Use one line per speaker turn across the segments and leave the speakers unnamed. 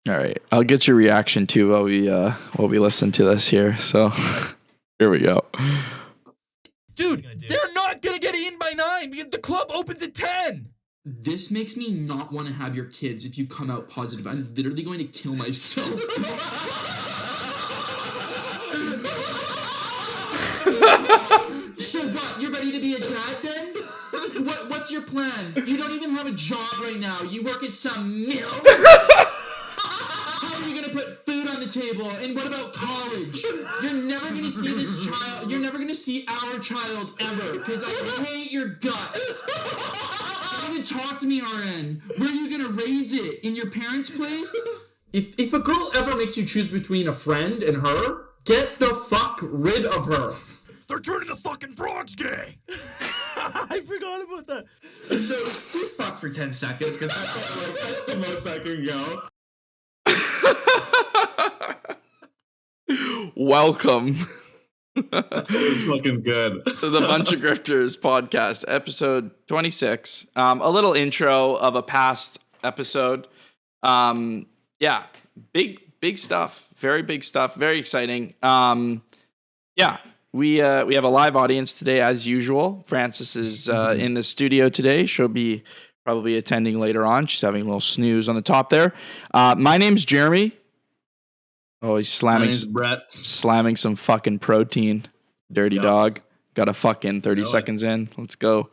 All right, I'll get your reaction too while we listen to this here. So here we go.
Dude, they're not gonna get eaten by 9 because the club opens at 10.
This makes me not want to have your kids if you come out positive. I'm literally going to kill myself. So what? You're ready to be a dad then? What's your plan? You don't even have a job right now. You work at some mill. How are you gonna put food on the table? And what about college? You're never gonna see this child. You're never gonna see our child ever. Because I hate your guts. Don't even talk to me, RN. Where are you gonna raise it? In your parents' place? If a girl ever makes you choose between a friend and her, get the fuck rid of her.
They're turning the fucking frogs gay.
I forgot about that.
So we fuck for 10 seconds because that's the most I can go.
Welcome
It's fucking good.
to the Buncha Grifters podcast, episode 26. A little intro of a past episode. Yeah, big stuff. Very big stuff. Very exciting. Yeah, we have a live audience today as usual. Frances is in the studio today. She'll be probably attending later on. She's having a little snooze on the top there. My name's Jeremy. Oh, he's
Brett.
slamming some fucking protein. Dirty dog. Got a fucking 30
Know it.
seconds in. Let's go.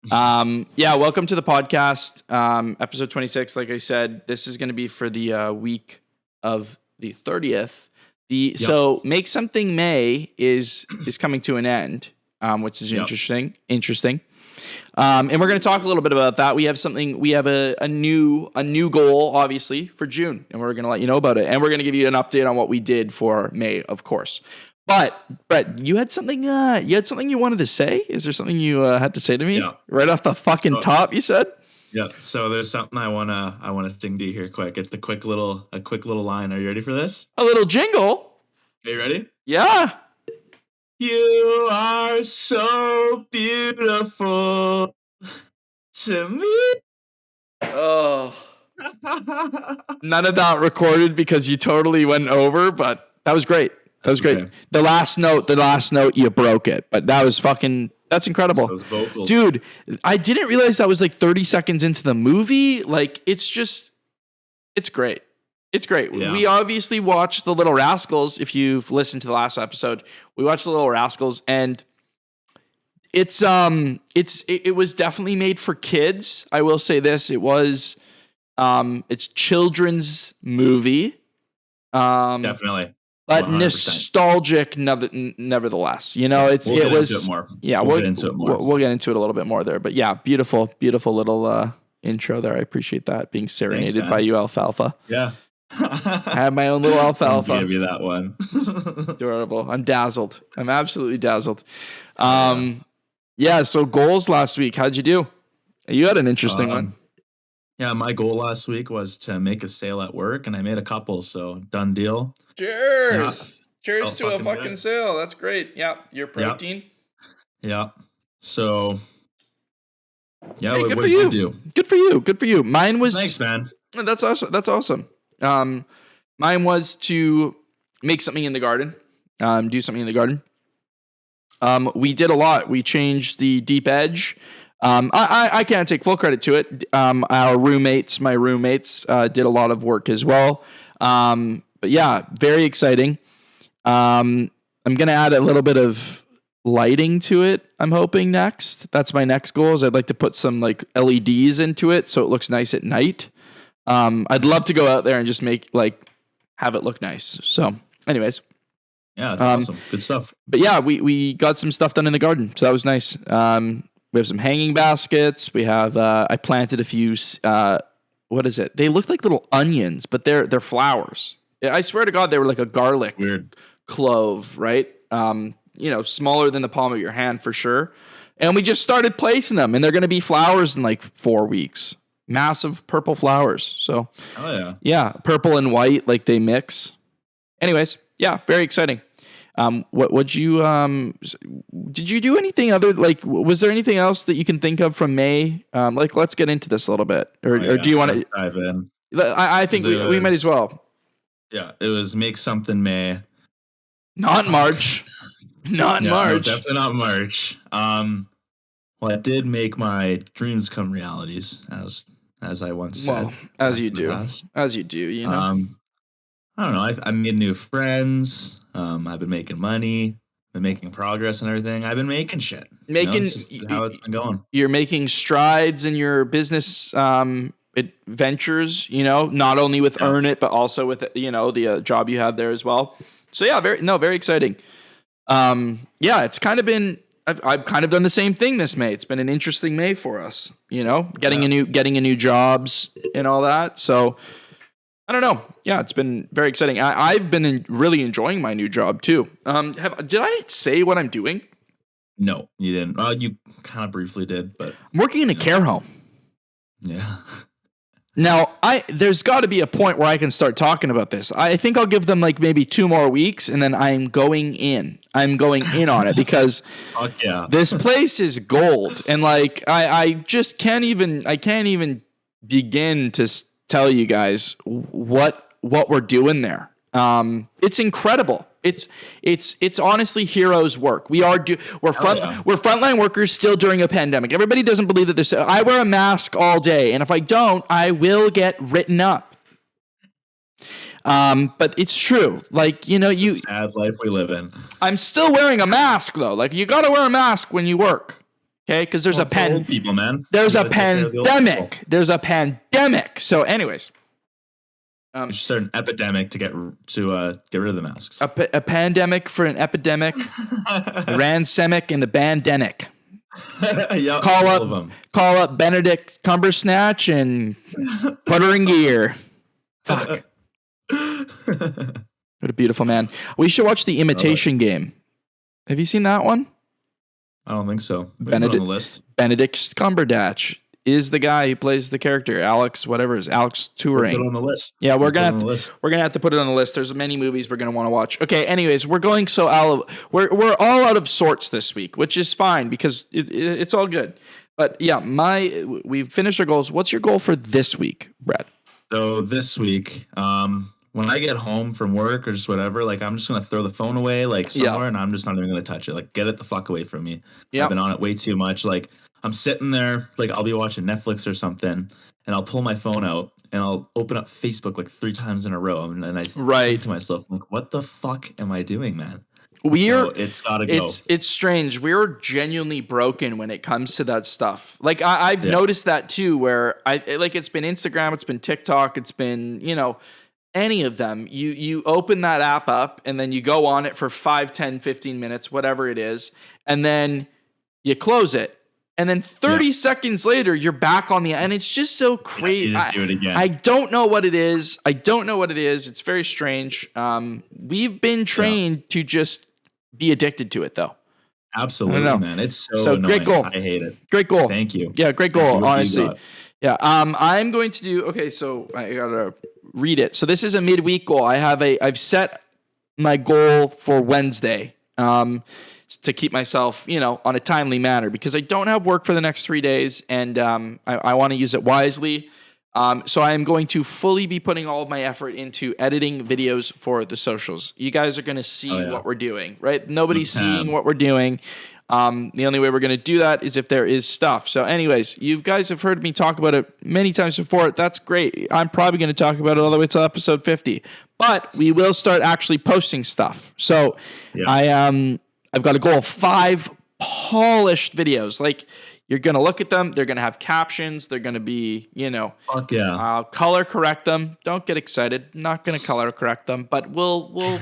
Yeah, welcome to the podcast. Episode 26, like I said, this is going to be for the week of the 30th. So Make Something May is coming to an end, which is interesting. And we're going to talk a little bit about that. We have a new goal, obviously, for June, and we're going to let you know about it. And we're going to give you an update on what we did for May, of course. But Brett, you had something you wanted to say? Is there something you had to say to me?
Yeah.
Right off the fucking top, you said?
Yeah. So there's something I wanna sing to you here quick. It's a quick little line. Are you ready for this?
A little jingle.
Are you ready?
Yeah.
You are so beautiful to me.
Oh. None of that recorded because you totally went over, but that was great. That was great.
Okay.
The last note, you broke it, but that's incredible.
Those vocals.
Dude, I didn't realize that was like 30 seconds into the movie. Like, it's great. It's great.
Yeah.
We obviously watched the Little Rascals. If you've listened to the last episode, we watched the Little Rascals, and it was definitely made for kids. I will say this. It's children's movie.
Definitely.
But
100%.
nostalgic, nevertheless. You know,
We'll get into it more.
Yeah,
we'll get into it more.
We'll get into it a little bit more there. But yeah, beautiful little intro there. I appreciate that, being serenaded by you, Alfalfa.
Yeah.
I have my own little Alfalfa.
I'll give you that one.
Adorable. I'm dazzled. I'm absolutely dazzled. Yeah. So goals last week. How'd you do? You had an interesting one.
Yeah, my goal last week was to make a sale at work, and I made a couple, so done deal.
Cheers.
Yeah.
Cheers to a
Fucking
fucking
good.
sale. That's great. Yeah. Your protein.
Yeah. So, yeah,
Hey,
what
good for
did
you.
you do?
Good for you. Mine was.
Thanks, man.
That's awesome. Mine was to make something in the garden. Do something in the garden. We did a lot. We changed the deep edge. I can't take full credit to it. My roommates, did a lot of work as well. But yeah, very exciting. I'm going to add a little bit of lighting to it. I'm hoping next. That's my next goal is I'd like to put some like LEDs into it so it looks nice at night. I'd love to go out there and just have it look nice. So anyways.
Yeah, that's awesome. Good stuff.
But yeah, we got some stuff done in the garden. So that was nice. We have some hanging baskets. We have, I planted a few, what is it? They look like little onions, but they're flowers. I swear to God, they were like a garlic clove, right? Smaller than the palm of your hand for sure. And we just started placing them, and they're going to be flowers in like 4 weeks. Massive purple flowers. So, yeah, purple and white, like they mix. Anyways, yeah, very exciting. Did you do anything other, was there anything else that you can think of from May? Let's get into this a little bit, or do you want to
dive in?
I think we might as well.
Yeah, it was Make Something May.
Not March. Not
No,
March.
definitely not March. Well, I did make my dreams come realities, as I once said.
Well, as you do. As you do, you know.
I don't know. I made new friends. I've been making money. Been making progress and everything. I've been making shit. It's just how it's been going.
You're making strides in your business adventures, not only with Earn It, but also with, the job you have there as well. So yeah, very exciting. It's kind of been, I've kind of done the same thing this May. It's been an interesting May for us, getting a new jobs and all that. So I don't know. Yeah, it's been very exciting. I've been really enjoying my new job too. Did I say what I'm doing?
No, you didn't. You kind of briefly did, but
I'm working in a care home.
Yeah.
Now, there's got to be a point where I can start talking about this. I think I'll give them like maybe 2 more weeks, and then I'm going in. I'm going in on it because this place is gold, and like I just can't even begin to tell you guys what we're doing there. It's incredible. It's honestly heroes work. We're frontline workers still during a pandemic. Everybody doesn't believe that this. I wear a mask all day, and if I don't, I will get written up. But it's true. Like, it's
a sad life we live in. I'm
still wearing a mask though. Like, you got to wear a mask when you work. Okay? Cuz there's
old people, man.
There's a pandemic. There's a pandemic. So anyways,
we should start an epidemic to get rid of the masks.
A pandemic for an epidemic, a ransemic, and the bandemic.
Yep,
call up Benedict Cumbersnatch and put her in gear. Fuck. What a beautiful man. We should watch The Imitation Game. Have you seen that one?
I don't think so. Benedict on the list.
Benedict Cumberbatch is the guy who plays the character, Alex Turing.
Put it on the list.
Yeah, we're gonna have to put it on the list. There's many movies we're gonna want to watch. Okay, anyways, we're we're all out of sorts this week, which is fine because it's all good. But yeah, we've finished our goals. What's your goal for this week, Brad?
So this week, when I get home from work or just whatever, like I'm just gonna throw the phone away like somewhere, and I'm just not even gonna touch it. Like, get it the fuck away from me. I've been on it way too much. Like, I'm sitting there, like I'll be watching Netflix or something, and I'll pull my phone out and I'll open up Facebook like 3 times in a row, and I think to myself, like, what the fuck am I doing, man? It's gotta go.
It's strange. We're genuinely broken when it comes to that stuff. Like I've noticed that too, where it's been Instagram, it's been TikTok, it's been any of them. You open that app up and then you go on it for 5, 10, 15 minutes, whatever it is, and then you close it. And then 30 seconds later, you're back on and it's just so crazy.
You just do it again.
I don't know what it is. It's very strange. We've been trained to just be addicted to it, though.
Absolutely, man. It's so annoying.
Great goal.
I hate it.
Great goal.
Thank you.
Yeah, great goal, honestly. Yeah. I'm going to do, okay, so I got to read it. So this is a midweek goal. I've set my goal for Wednesday. To keep myself, on a timely manner, because I don't have work for the next 3 days, and I want to use it wisely. So I am going to fully be putting all of my effort into editing videos for the socials. You guys are going to see what we're doing, right? Nobody's seeing what we're doing. The only way we're going to do that is if there is stuff. So anyways, you guys have heard me talk about it many times before. That's great. I'm probably going to talk about it all the way till episode 50. But we will start actually posting stuff. So I've got a goal of 5 polished videos. Like, you're going to look at them. They're going to have captions. They're going to be,
fuck yeah.
I'll color correct them. Don't get excited. I'm not going to color correct them, but we'll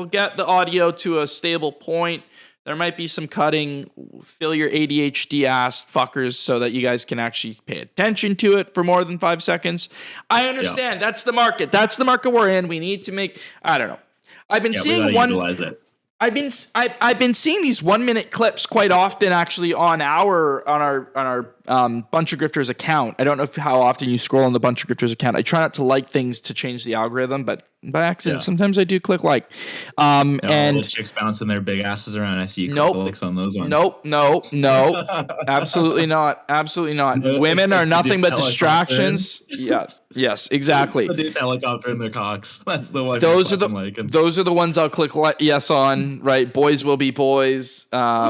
get the audio to a stable point. There might be some cutting. Fill your ADHD ass fuckers so that you guys can actually pay attention to it for more than 5 seconds. I understand. Yeah. That's the market. That's the market we're in. We need to make, I don't know. I've been seeing
utilize it.
I've been seeing these 1-minute clips quite often, actually, on our Buncha Grifters account. I don't know how often you scroll on the Buncha Grifters account. I try not to like things to change the algorithm, but by accident.
Yeah.
Sometimes I do click like.
And
And
the chicks bouncing their big asses around. I see you
Nope.
clicks on those ones.
no, absolutely not. Absolutely not.
No,
Women
it's
are
the
nothing
dude's
but
helicopter.
distractions. Yeah. Yes, exactly.
The dude's helicopter in their cocks. That's the one.
Those are the ones I'll click yes on. Right, boys will be boys. I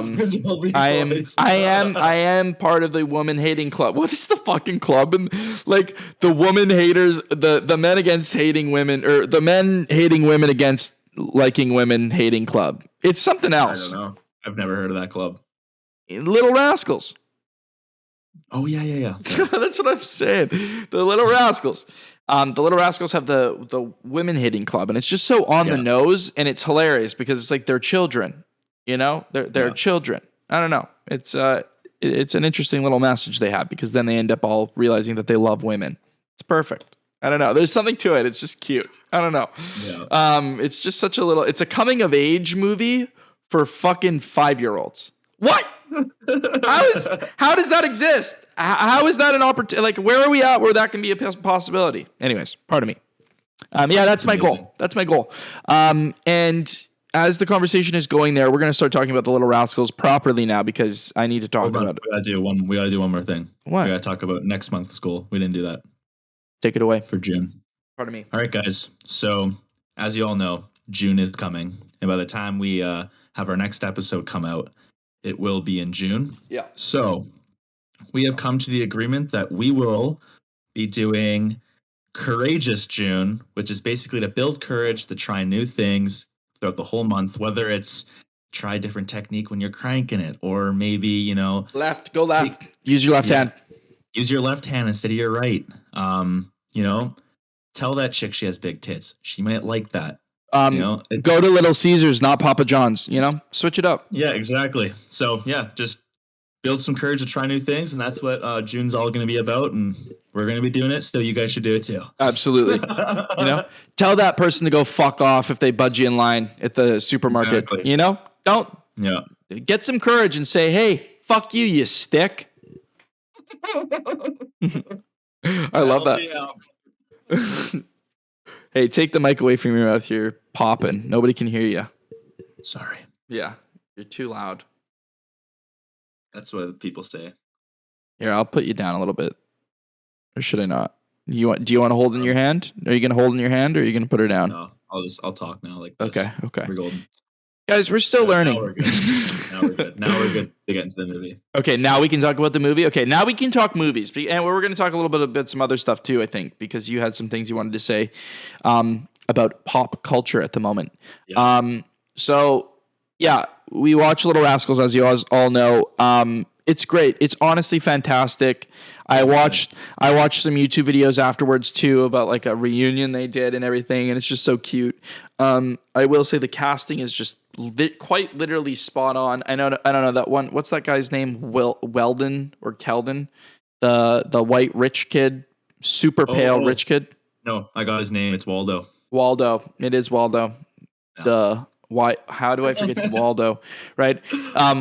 am part of the woman hating club. What is the fucking club? And like the woman haters, the men against hating women, or the men hating women against liking women hating club. It's something else.
I don't know. I've never heard of that club.
Little Rascals.
Oh yeah.
That's what I'm saying. The Little Rascals. The Little Rascals have the women hitting club, and it's just so on the nose, and it's hilarious because it's like they're children. You know, they're children. I don't know. It's an interesting little message they have, because then they end up all realizing that they love women. It's perfect. I don't know. There's something to it. It's just cute. I don't know. Yeah. It's just such a little. It's a coming of age movie for fucking 5-year-olds. What? How does that exist? How is that an opportunity? Like, where are we at where that can be a possibility? Anyways, pardon me. Yeah, that's my goal. That's my goal. And as the conversation is going there, we're going to start talking about the Little Rascals properly now, because I need to talk about it.
We gotta do one more thing.
What?
We gotta talk about next month's goal. We didn't do that.
Take it away.
For June.
Pardon me.
All right, guys. So, as you all know, June is coming. And by the time we have our next episode come out, it will be in June.
Yeah.
So, we have come to the agreement that we will be doing Courageous June, which is basically to build courage, to try new things throughout the whole month, whether it's try a different technique when you're cranking it, or maybe, go left.
Use your left hand.
Use your left hand instead of your right. Tell that chick she has big tits. She might like that.
Go to Little Caesars, not Papa John's. Switch it up.
Yeah, exactly. So just build some courage to try new things, and that's what June's all going to be about. And we're going to be doing it, so you guys should do it too.
Absolutely. Tell that person to go fuck off if they budge you in line at the supermarket. Exactly. Don't.
Yeah.
Get some courage and say, "Hey, fuck you, you stick." I love that. Hey, take the mic away from your mouth. You're popping. Nobody can hear you.
Sorry.
Yeah, you're too loud.
That's what people say.
Here, I'll put you down a little bit. Or should I not? Do you want to hold in your hand? Are you going to hold in your hand, or are you going to put her down?
No, I'll talk now like this.
Okay.
We're golden.
Guys, we're still learning.
Now we're good. Now we're good to get into the movie.
Okay, now we can talk about the movie. Okay, now we can talk movies. And we're going to talk a little bit about some other stuff too, I think, because you had some things you wanted to say about pop culture at the moment. Yeah. We watch Little Rascals, as you all know. It's great. It's honestly fantastic. I watched some YouTube videos afterwards too about like a reunion they did and everything, and it's just so cute. I will say the casting is just quite literally spot on. I don't know that one. What's that guy's name? Weldon or Keldon, the white rich kid, super pale rich kid.
No, I got his name. It's Waldo.
Waldo. It is Waldo.
Yeah.
Why? How do I forget Waldo? Right?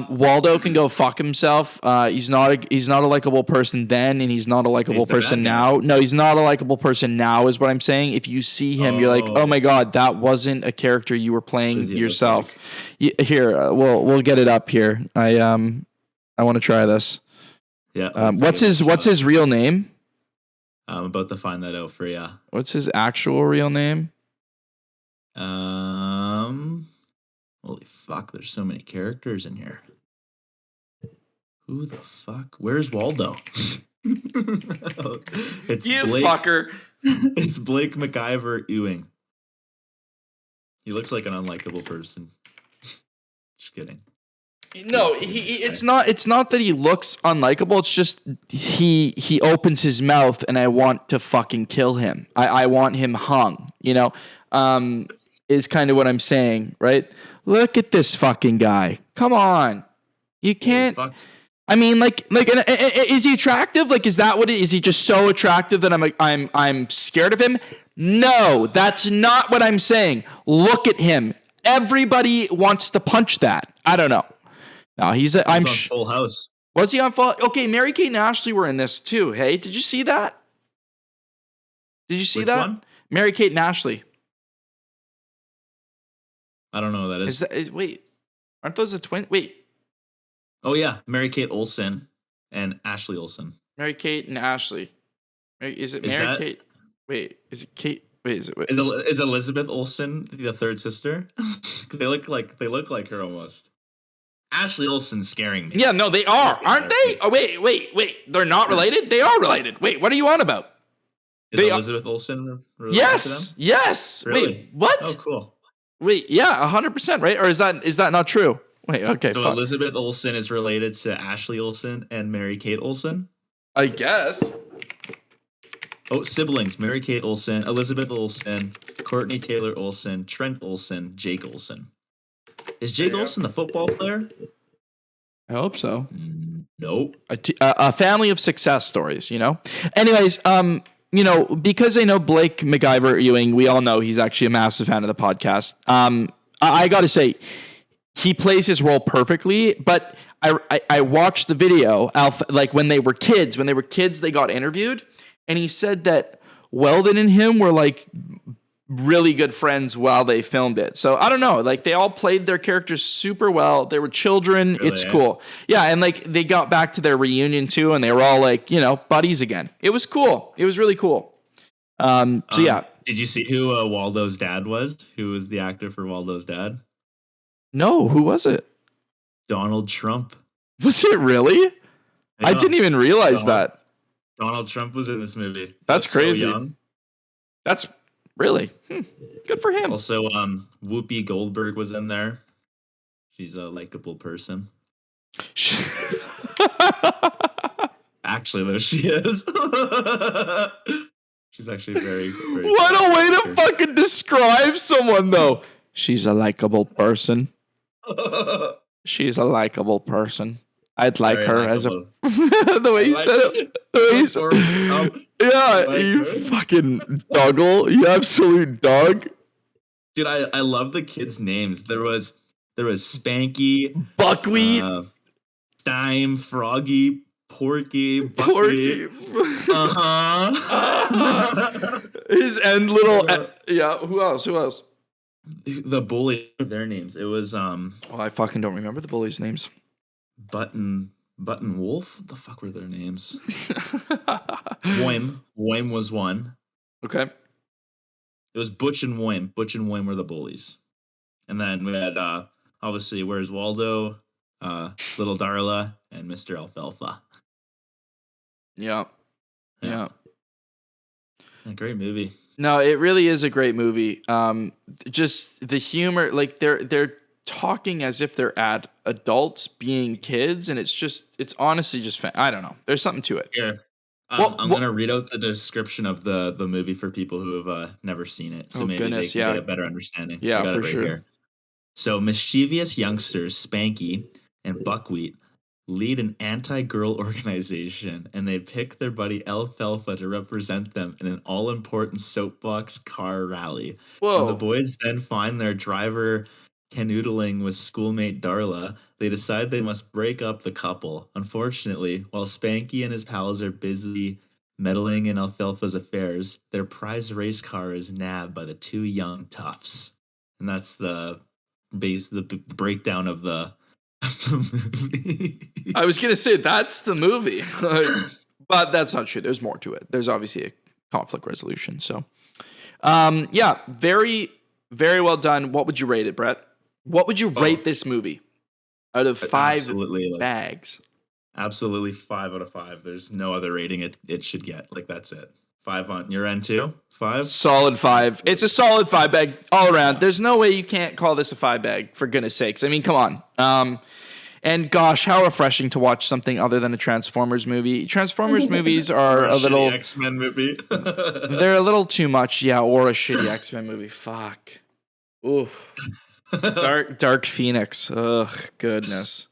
Waldo can go fuck himself. He's not a likable person then, and he's not a likable person now. No, he's not a likable person now, is what I'm saying. If you see him, you're like, oh my god, that wasn't a character you were playing yourself. Here, we'll get it up here. I want to try this.
Yeah.
What's his real name?
I'm about to find that out for you.
What's his actual real name?
Holy fuck, there's so many characters in here. Who the fuck? Where's Waldo? It's
you
Blake,
fucker.
It's Blake McIver Ewing. He looks like an unlikable person. Just kidding.
No, it's not that he looks unlikable. It's just he opens his mouth and I want to fucking kill him. I want him hung, is kind of what I'm saying, right? Look at this fucking guy. Come on. You can't. I mean, like, is he attractive? Like, is that what it is? He just so attractive that I'm scared of him? No, that's not what I'm saying. Look at him. Everybody wants to punch that. I don't know. No, I'm
on Full House.
Was he on Full? Okay, Mary-Kate and Ashley were in this too. Hey, did you see that? Did you see
Which
that?
one?
Mary-Kate and Ashley.
I don't know what that is.
Wait, aren't those a twin? Wait,
Oh yeah, Mary-Kate Olsen and Ashley Olsen.
Mary-Kate and Ashley. Is it
Is that-
Mary-Kate? Wait, is it Kate? Wait, is it? Wait.
Is Elizabeth Olsen the third sister? 'Cause they look like her almost. Ashley Olsen's scaring me.
Yeah, no, they are, aren't they? Oh, wait. They're not related? They are related. Wait, what are you on about?
Is Elizabeth Olsen related
Yes,
to them?
yes.
Really?
Wait, what?
Oh, cool.
Wait, yeah, 100%, right? Or is that not true? Wait, okay,
So
fuck.
Elizabeth Olsen is related to Ashley Olsen and Mary-Kate Olsen?
I guess.
Oh, siblings. Mary-Kate Olsen, Elizabeth Olsen, Courtney Taylor Olsen, Trent Olsen, Jake Olsen. Is Jake Olsen the football player?
I hope so.
Nope.
A family of success stories, you know? Anyways, because I know Blake McIver Ewing, we all know he's actually a massive fan of the podcast. I got to say, he plays his role perfectly, but I watched the video, like when they were kids, they got interviewed, and he said that Weldon and him were like really good friends while they filmed it. So I don't know, like they all played their characters super well. They were children. Really, it's cool. Yeah. And like they got back to their reunion too, and they were all like, buddies again. It was cool. It was really cool. So yeah.
Did you see who Waldo's dad was? Who was the actor for Waldo's dad?
No, who was it?
Donald Trump.
Was it really? I didn't even realize that.
Donald Trump was in this movie.
That's crazy.
So young.
That's really good for him.
Also, Whoopi Goldberg was in there. She's a likable person. Actually, though, she is. She's actually very
what a way to fucking describe someone, though. She's a likable person. She's a likable person. I'd like very her likable. As a the way he said it. The way he said yeah, you fucking doggle. You absolute dog.
Dude, I love the kids' names. There was Spanky,
Buckwheat,
Dime, Froggy, Porky, Buckwheat.
His end little yeah. Who else?
The bully. Their names. It was
I fucking don't remember the bullies' names.
Button Wolf? What the fuck were their names? Woim was one.
Okay.
It was Butch and Woim. Butch and Woim were the bullies. And then we had obviously Where's Waldo, Little Darla, and Mr. Alfalfa.
Yeah. A
great movie.
No, it really is a great movie. Just the humor, like they're talking as if they're adults being kids, and it's honestly just I don't know. There's something to it.
Here, I'm gonna read out the description of the movie for people who have never seen it, so maybe they can get a better understanding.
Yeah, for sure. Here.
So mischievous youngsters Spanky and Buckwheat lead an anti-girl organization, and they pick their buddy Alfalfa to represent them in an all-important soapbox car rally.
Whoa!
When the boys then find their driver canoodling with schoolmate Darla, they decide they must break up the couple. Unfortunately, while Spanky and his pals are busy meddling in Alfalfa's affairs, their prized race car is nabbed by the two young toughs. And that's the breakdown of the movie.
I was gonna say that's the movie, but that's not true. There's more to it. There's obviously a conflict resolution. So, yeah, very, very well done. What would you rate it, Brett? What would you rate this movie out of 5 bags?
Absolutely 5 out of 5. There's no other rating it should get. Like, that's it. 5 on your end too? 5?
Solid 5. It's a solid 5 bag all around. There's no way you can't call this a 5 bag, for goodness sakes. I mean, come on. And gosh, how refreshing to watch something other than a Transformers movie. Transformers movies are a little
X-Men movie.
They're a little too much, yeah, or a shitty X-Men movie. Fuck. Oof. Dark Phoenix. Ugh, goodness.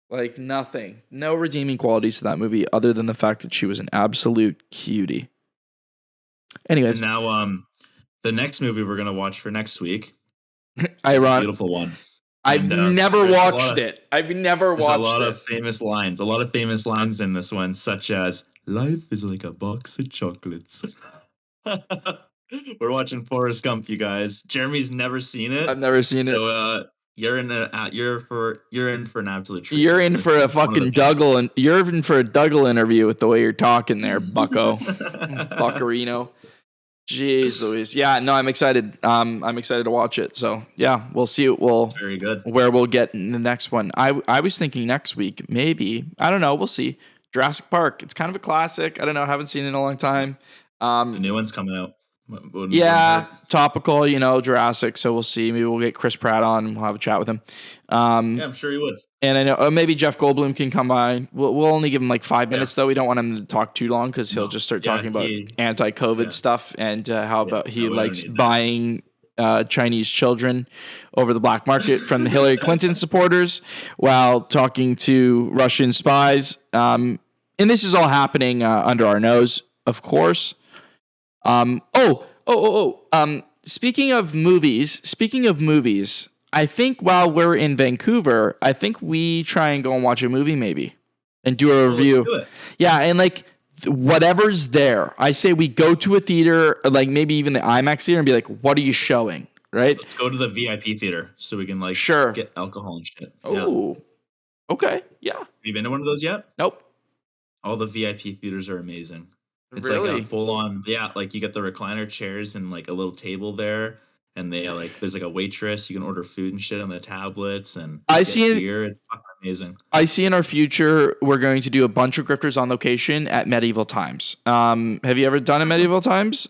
Like nothing. No redeeming qualities to that movie other than the fact that she was an absolute cutie. Anyways.
And now the next movie we're gonna watch for next week.
Ironic.
Beautiful one.
I've never watched it. I've never watched it.
A lot of famous lines. A lot of famous lines in this one, such as "Life is like a box of chocolates." We're watching Forest Gump, you guys. Jeremy's never seen it.
I've never seen it.
So you're in for an absolute treat.
You're in for a fucking Dougal, and you're in for a Dougal interview with the way you're talking there, Bucko, Buccarino. Jeez Louise. Yeah, no, I'm excited. I'm excited to watch it. So yeah, we'll see.
Very good.
Where we'll get in the next one. I was thinking next week, maybe. I don't know. We'll see. Jurassic Park. It's kind of a classic. I don't know. Haven't seen it in a long time.
The new one's coming out.
Topical, Jurassic. So we'll see. Maybe we'll get Chris Pratt on and we'll have a chat with him.
Yeah, I'm sure he would.
And I know maybe Jeff Goldblum can come by. We'll only give him like 5 minutes though. We don't want him to talk too long because he'll just start talking about anti-COVID stuff and how about he likes buying Chinese children over the black market from the Hillary Clinton supporters while talking to Russian spies. And this is all happening under our nose, of course. Speaking of movies, I think while we're in Vancouver, I think we try and go and watch a movie maybe and do a review.
Let's do it.
Yeah, and like whatever's there. I say we go to a theater, or like maybe even the IMAX theater, and be like, what are you showing? Right?
Let's go to the VIP theater so we can get alcohol and shit.
Oh. Yeah. Okay. Yeah.
Have you been to one of those yet?
Nope.
All the VIP theaters are amazing. It's
really?
like a full on, like you get the recliner chairs and like a little table there, and they there's like a waitress. You can order food and shit on the tablets, and beer. It's fucking amazing.
I see in our future we're going to do a Buncha Grifters on location at Medieval Times. Have you ever done a Medieval Times?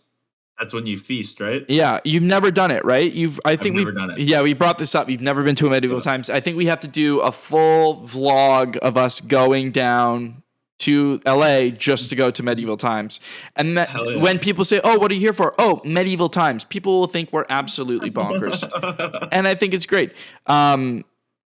That's when you feast, right?
Yeah, you've never done it, right?
I've never done it.
Yeah, we brought this up. You've never been to a Medieval Times. I think we have to do a full vlog of us going down to LA just to go to Medieval Times. And when people say, oh, what are you here for? Oh, Medieval Times. People will think we're absolutely bonkers. And I think it's great.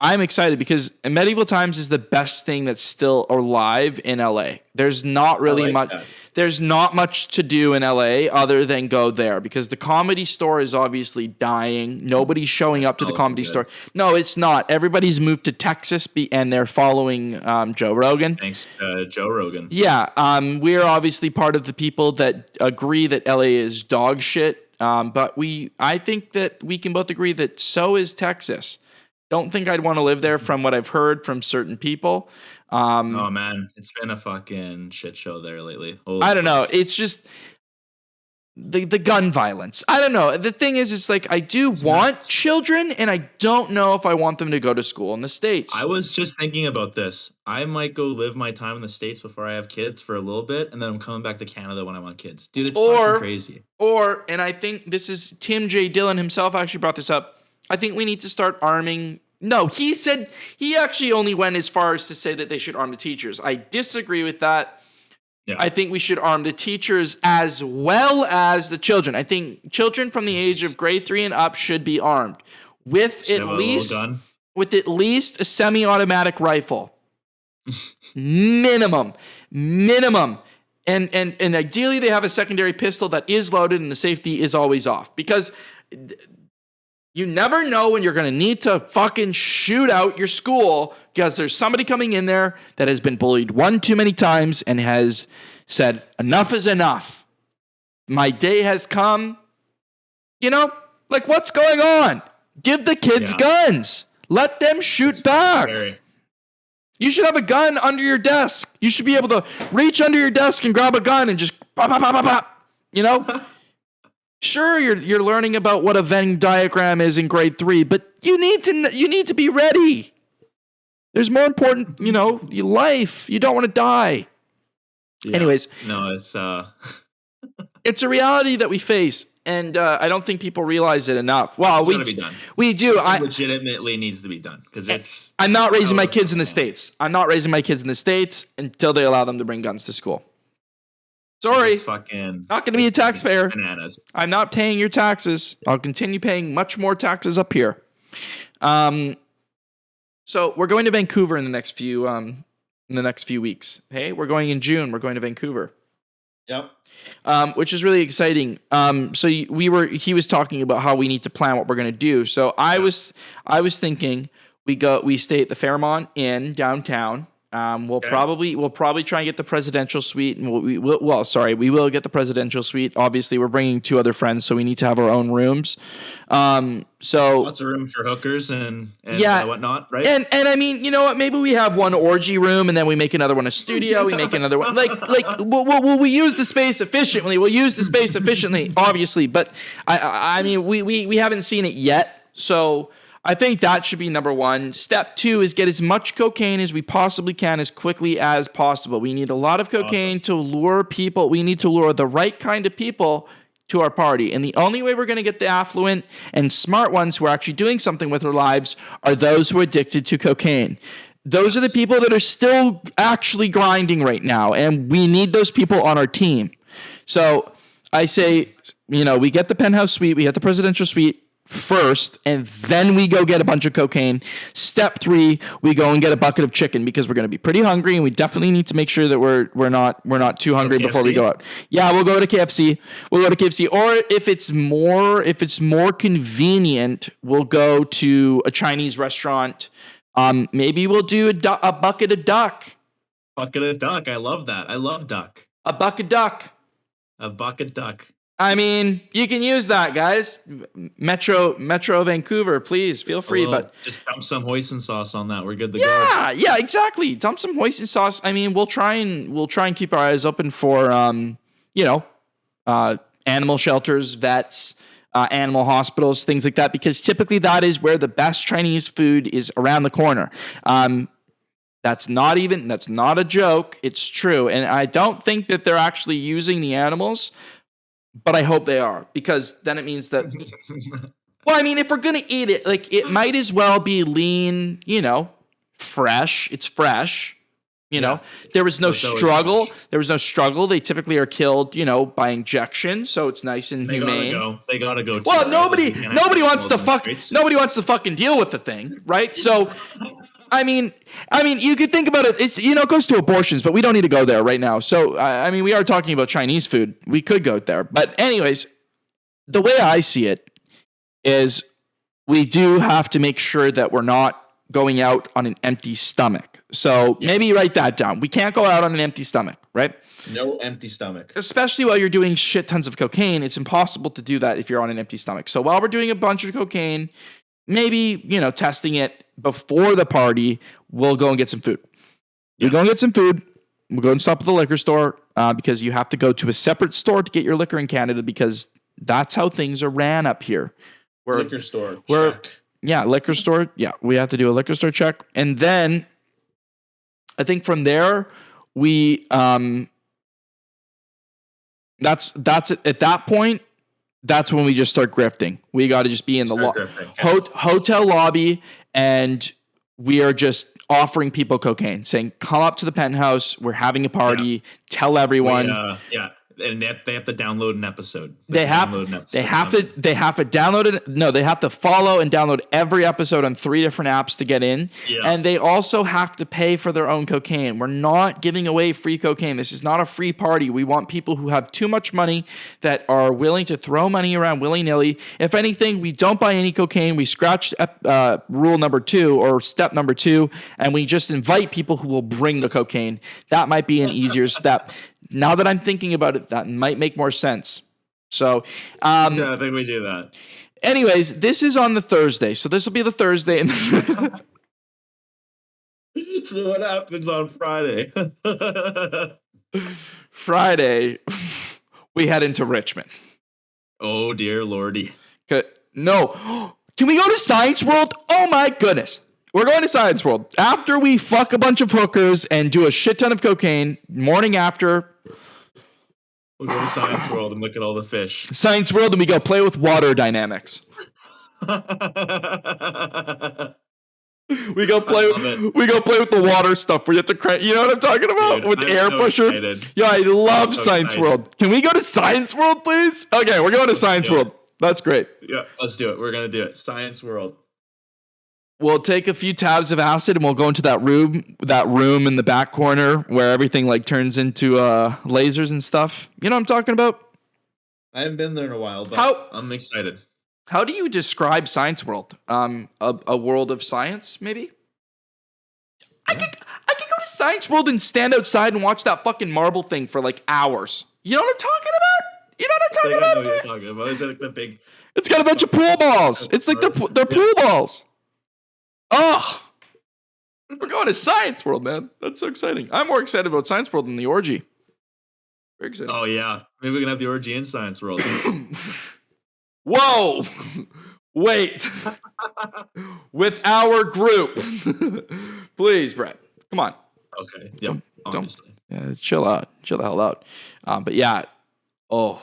I'm excited because Medieval Times is the best thing that's still alive in LA. There's not really much. There's not much to do in LA other than go there because the Comedy Store is obviously dying. Nobody's showing up to the Comedy Store. No, it's not. Everybody's moved to Texas and they're following Joe Rogan.
Thanks to Joe Rogan.
Yeah, we're obviously part of the people that agree that LA is dog shit. But I think that we can both agree that so is Texas. Don't think I'd want to live there from what I've heard from certain people.
Oh man, it's been a fucking shit show there lately.
I don't know. It's just the gun violence. I don't know. The thing is, it's like I do want children, and I don't know if I want them to go to school in the States.
I was just thinking about this. I might go live my time in the States before I have kids for a little bit, and then I'm coming back to Canada when I want kids. Dude, it's fucking crazy. And I think this is Tim J. Dillon himself actually brought this up. I think we need to start arming. No, he said he actually only went as far as to say that they should arm the teachers. I disagree with that. Yeah. I think we should arm the teachers as well as the children. I think children from the age of grade 3 and up should be armed with at least a semi-automatic rifle. minimum. And ideally they have a secondary pistol that is loaded and the safety is always off because you never know when you're going to need to fucking shoot out your school because there's somebody coming in there that has been bullied one too many times and has said, enough is enough. My day has come. What's going on? Give the kids guns. Let them shoot back. Scary. You should have a gun under your desk. You should be able to reach under your desk and grab a gun and just pop, pop, pop, pop, pop. Sure, you're learning about what a Venn diagram is in grade 3, but you need to be ready. There's more important, your life. You don't want to die. Yeah. Anyways, no, it's
it's a reality that we face, and I don't think people realize it enough. Well, we do.
It legitimately needs to be done because
I'm not raising my kids in the States. I'm not raising my kids in the States until they allow them to bring guns to school. Sorry, not going to be a taxpayer.
Bananas.
I'm not paying your taxes. I'll continue paying much more taxes up here. So we're going to Vancouver in the next few weeks. Hey, we're going in June. We're going to Vancouver.
Yep.
Which is really exciting. So he was talking about how we need to plan what we're going to do. So I was thinking we stay at the Fairmont Inn downtown. We'll probably try and get the presidential suite, and we will get the presidential suite. Obviously, we're bringing 2 other friends, so we need to have our own rooms. So
lots of room for hookers and whatnot, right?
And I mean, you know what? Maybe we have one orgy room, and then we make another one a studio. We make another one we use the space efficiently. We'll use the space efficiently, obviously, but I mean, we haven't seen it yet, so. I think that should be number 1. Step 2 is get as much cocaine as we possibly can as quickly as possible. We need a lot of cocaine to lure people. We need to lure the right kind of people to our party. And the only way we're going to get the affluent and smart ones who are actually doing something with their lives are those who are addicted to cocaine. Those are the people that are still actually grinding right now. And we need those people on our team. So I say, we get the penthouse suite, we get the presidential suite first, and then we go get a bunch of cocaine. Step 3, we go and get a bucket of chicken because we're going to be pretty hungry, and we definitely need to make sure that we're not too hungry before we go out. Yeah, we'll go to KFC. Or if it's more convenient, we'll go to a Chinese restaurant. Maybe we'll do a bucket of duck.
Bucket of duck. I love that. I love duck.
A bucket duck.
A bucket duck.
I mean, you can use that, guys. Metro Vancouver, please feel free. But
just dump some hoisin sauce on that. We're good to go.
Yeah, exactly. Dump some hoisin sauce. I mean, we'll try and keep our eyes open for animal shelters, vets, animal hospitals, things like that, because typically that is where the best Chinese food is around the corner. That's not a joke. It's true, and I don't think that they're actually using the animals. But I hope they are, because then it means that, well, I mean, if we're going to eat it, it might as well be lean, fresh. It's fresh, There was no struggle. There was no struggle. They typically are killed, by injection. So it's nice and humane.
They gotta go.
Well, nobody wants to fucking deal with the thing, right? So, I mean, you could think about it. It's, it goes to abortions, but we don't need to go there right now. So, I mean, we are talking about Chinese food. We could go there. But anyways, the way I see it is we do have to make sure that we're not going out on an empty stomach. So maybe write that down. We can't go out on an empty stomach, right?
No empty stomach.
Especially while you're doing shit tons of cocaine. It's impossible to do that if you're on an empty stomach. So while we're doing a bunch of cocaine, maybe, testing it before the party, we'll go and get some food. We'll go and get some food. We'll go and stop at the liquor store because you have to go to a separate store to get your liquor in Canada because that's how things are ran up here.
Liquor store check.
Yeah, liquor store. Yeah, we have to do a liquor store check. And then I think from there, we that's it. At that point, that's when we just start grifting. We got to just be in the hotel lobby, and we are just offering people cocaine, saying, "Come up to the penthouse. We're having a party. Tell everyone."
And they have to download an episode.
They have to download it. No, they have to follow and download every episode on 3 different apps to get in. Yeah. And they also have to pay for their own cocaine. We're not giving away free cocaine. This is not a free party. We want people who have too much money that are willing to throw money around willy-nilly. If anything, we don't buy any cocaine. We scratch rule number 2 or step number 2, and we just invite people who will bring the cocaine. That might be an easier step. Now that I'm thinking about it, that might make more sense. So,
yeah, I think we do that.
Anyways, this is on the Thursday, so this will be the Thursday.
So what happens on Friday?
Friday, we head into Richmond.
Oh dear lordy!
No, can we go to Science World? Oh my goodness. We're going to Science World. After we fuck a bunch of hookers and do a shit ton of cocaine, morning after,
we'll go to Science World and look at all the fish.
Science World, and we go play with water dynamics. We go play with the water stuff where you have to crank. You know what I'm talking about? Dude, with the air pusher. Excited. Yeah, I love Science World. Can we go to Science World, please? Okay, we're going to Science World. That's great.
Yeah, let's do it. We're going to do it. Science World.
We'll take a few tabs of acid and we'll go into that room in the back corner where everything turns into lasers and stuff. You know what I'm talking about?
I haven't been there in a while, but I'm excited.
How do you describe Science World? A world of science, maybe? I could go to Science World and stand outside and watch that fucking marble thing for like hours. You know what I'm talking about? You know what I'm talking about?
I know what you're talking about. Is it like the big?
It's got a bunch of pool balls. It's like they're pool balls. Oh, we're going to Science World, man. That's so exciting. I'm more excited about Science World than the orgy. Very excited.
Oh yeah, maybe we can have the orgy in Science World.
Whoa! Wait. With our group, please, Brett. Come on.
Okay. Yep. Obviously.
Yeah, chill out. Chill the hell out. But yeah. Oh.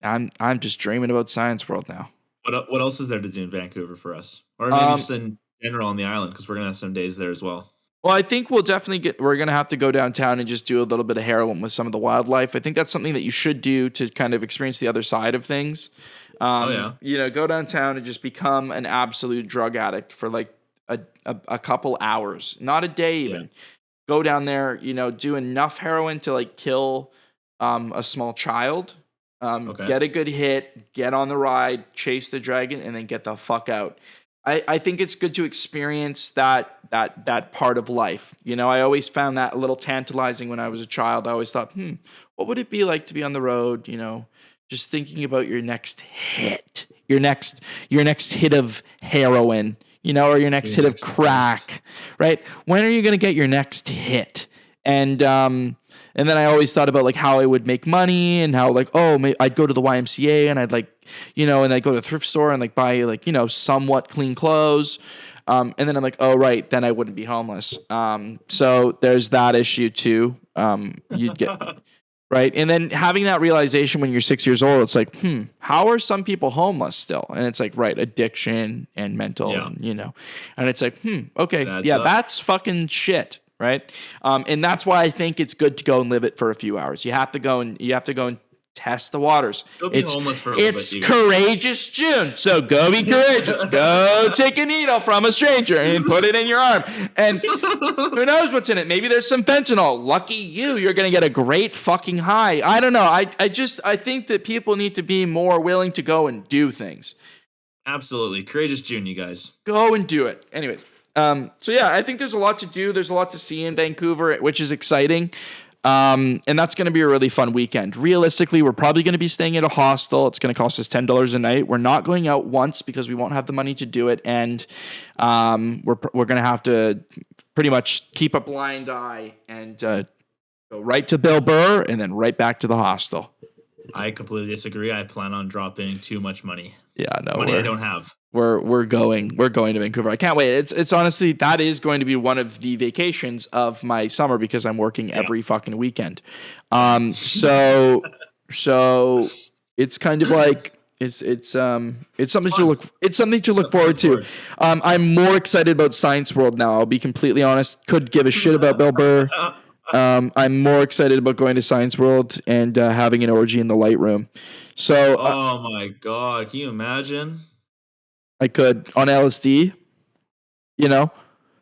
I'm just dreaming about Science World now.
What else is there to do in Vancouver for us, or maybe just in general on the island, because we're gonna have some days there as well.
Well, I think we're going to have to go downtown and just do a little bit of heroin with some of the wildlife. I think that's something that you should do to kind of experience the other side of things. Go downtown and just become an absolute drug addict for like a couple hours, not a day even. Yeah. Go down there, do enough heroin to like kill a small child, get a good hit, get on the ride, chase the dragon, and then get the fuck out. I think it's good to experience that part of life. I always found that a little tantalizing when I was a child. I always thought, what would it be like to be on the road, just thinking about your next hit, your next hit of heroin, or your next hit of crack, right? When are you going to get your next hit? And then I always thought about like how I would make money and how like, I'd go to the YMCA and I'd like, and I'd go to the thrift store and like buy like, somewhat clean clothes. And then I'm like, oh, right. Then I wouldn't be homeless. So there's that issue too. You'd get right. And then having that realization when you're 6 years old, it's like, how are some people homeless still? And it's like, right. Addiction and mental, and it's like, okay. That's fucking shit. Right. And that's why I think it's good to go and live it for a few hours. You have to go and test the waters. It's Courageous June. So go be courageous. Go take a needle from a stranger and put it in your arm. And who knows what's in it? Maybe there's some fentanyl. Lucky you. You're going to get a great fucking high. I don't know. I think that people need to be more willing to go and do things.
Absolutely. Courageous June, you guys.
Go and do it. Anyways. So yeah, I think there's a lot to do. There's a lot to see in Vancouver, which is exciting. And that's going to be a really fun weekend. Realistically, we're probably going to be staying at a hostel. It's going to cost us $10 a night. We're not going out once because we won't have the money to do it. And we're going to have to pretty much keep a blind eye and go right to Bill Burr and then right back to the hostel.
I completely disagree. I plan on dropping too much money.
Yeah, no,
money I don't have.
We're going to Vancouver. I can't wait. It's honestly, that is going to be one of the vacations of my summer because I'm working every fucking weekend. So it's kind of like it's something to look forward to. I'm more excited about Science World now. I'll be completely honest. Could give a shit about Bill Burr. I'm more excited about going to Science World and having an orgy in the light room. So,
oh my God, can you imagine?
I could on LSD,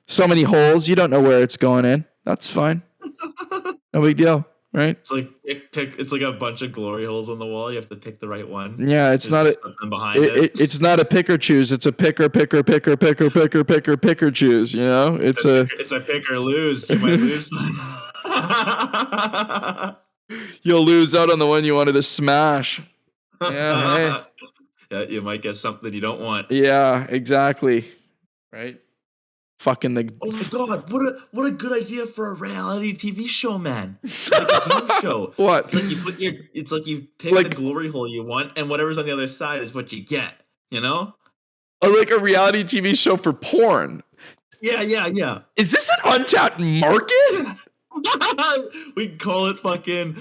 so many holes. You don't know where it's going in. That's fine. No big deal, right?
It's like it's like a bunch of glory holes on the wall. You have to pick the right one.
Yeah, it's not it's not a pick or choose. It's a picker choose. It's
a pick or lose. You might lose.
You'll lose out on the one you wanted to smash. Yeah, hey.
Yeah, you might get something you don't want.
Yeah, exactly. Right? Fucking the.
Oh my God! What a good idea for a reality TV show, man! Like a game show.
What?
It's like you pick the glory hole you want, and whatever's on the other side is what you get.
Or like a reality TV show for porn.
Yeah.
Is this an untapped market?
We can call it fucking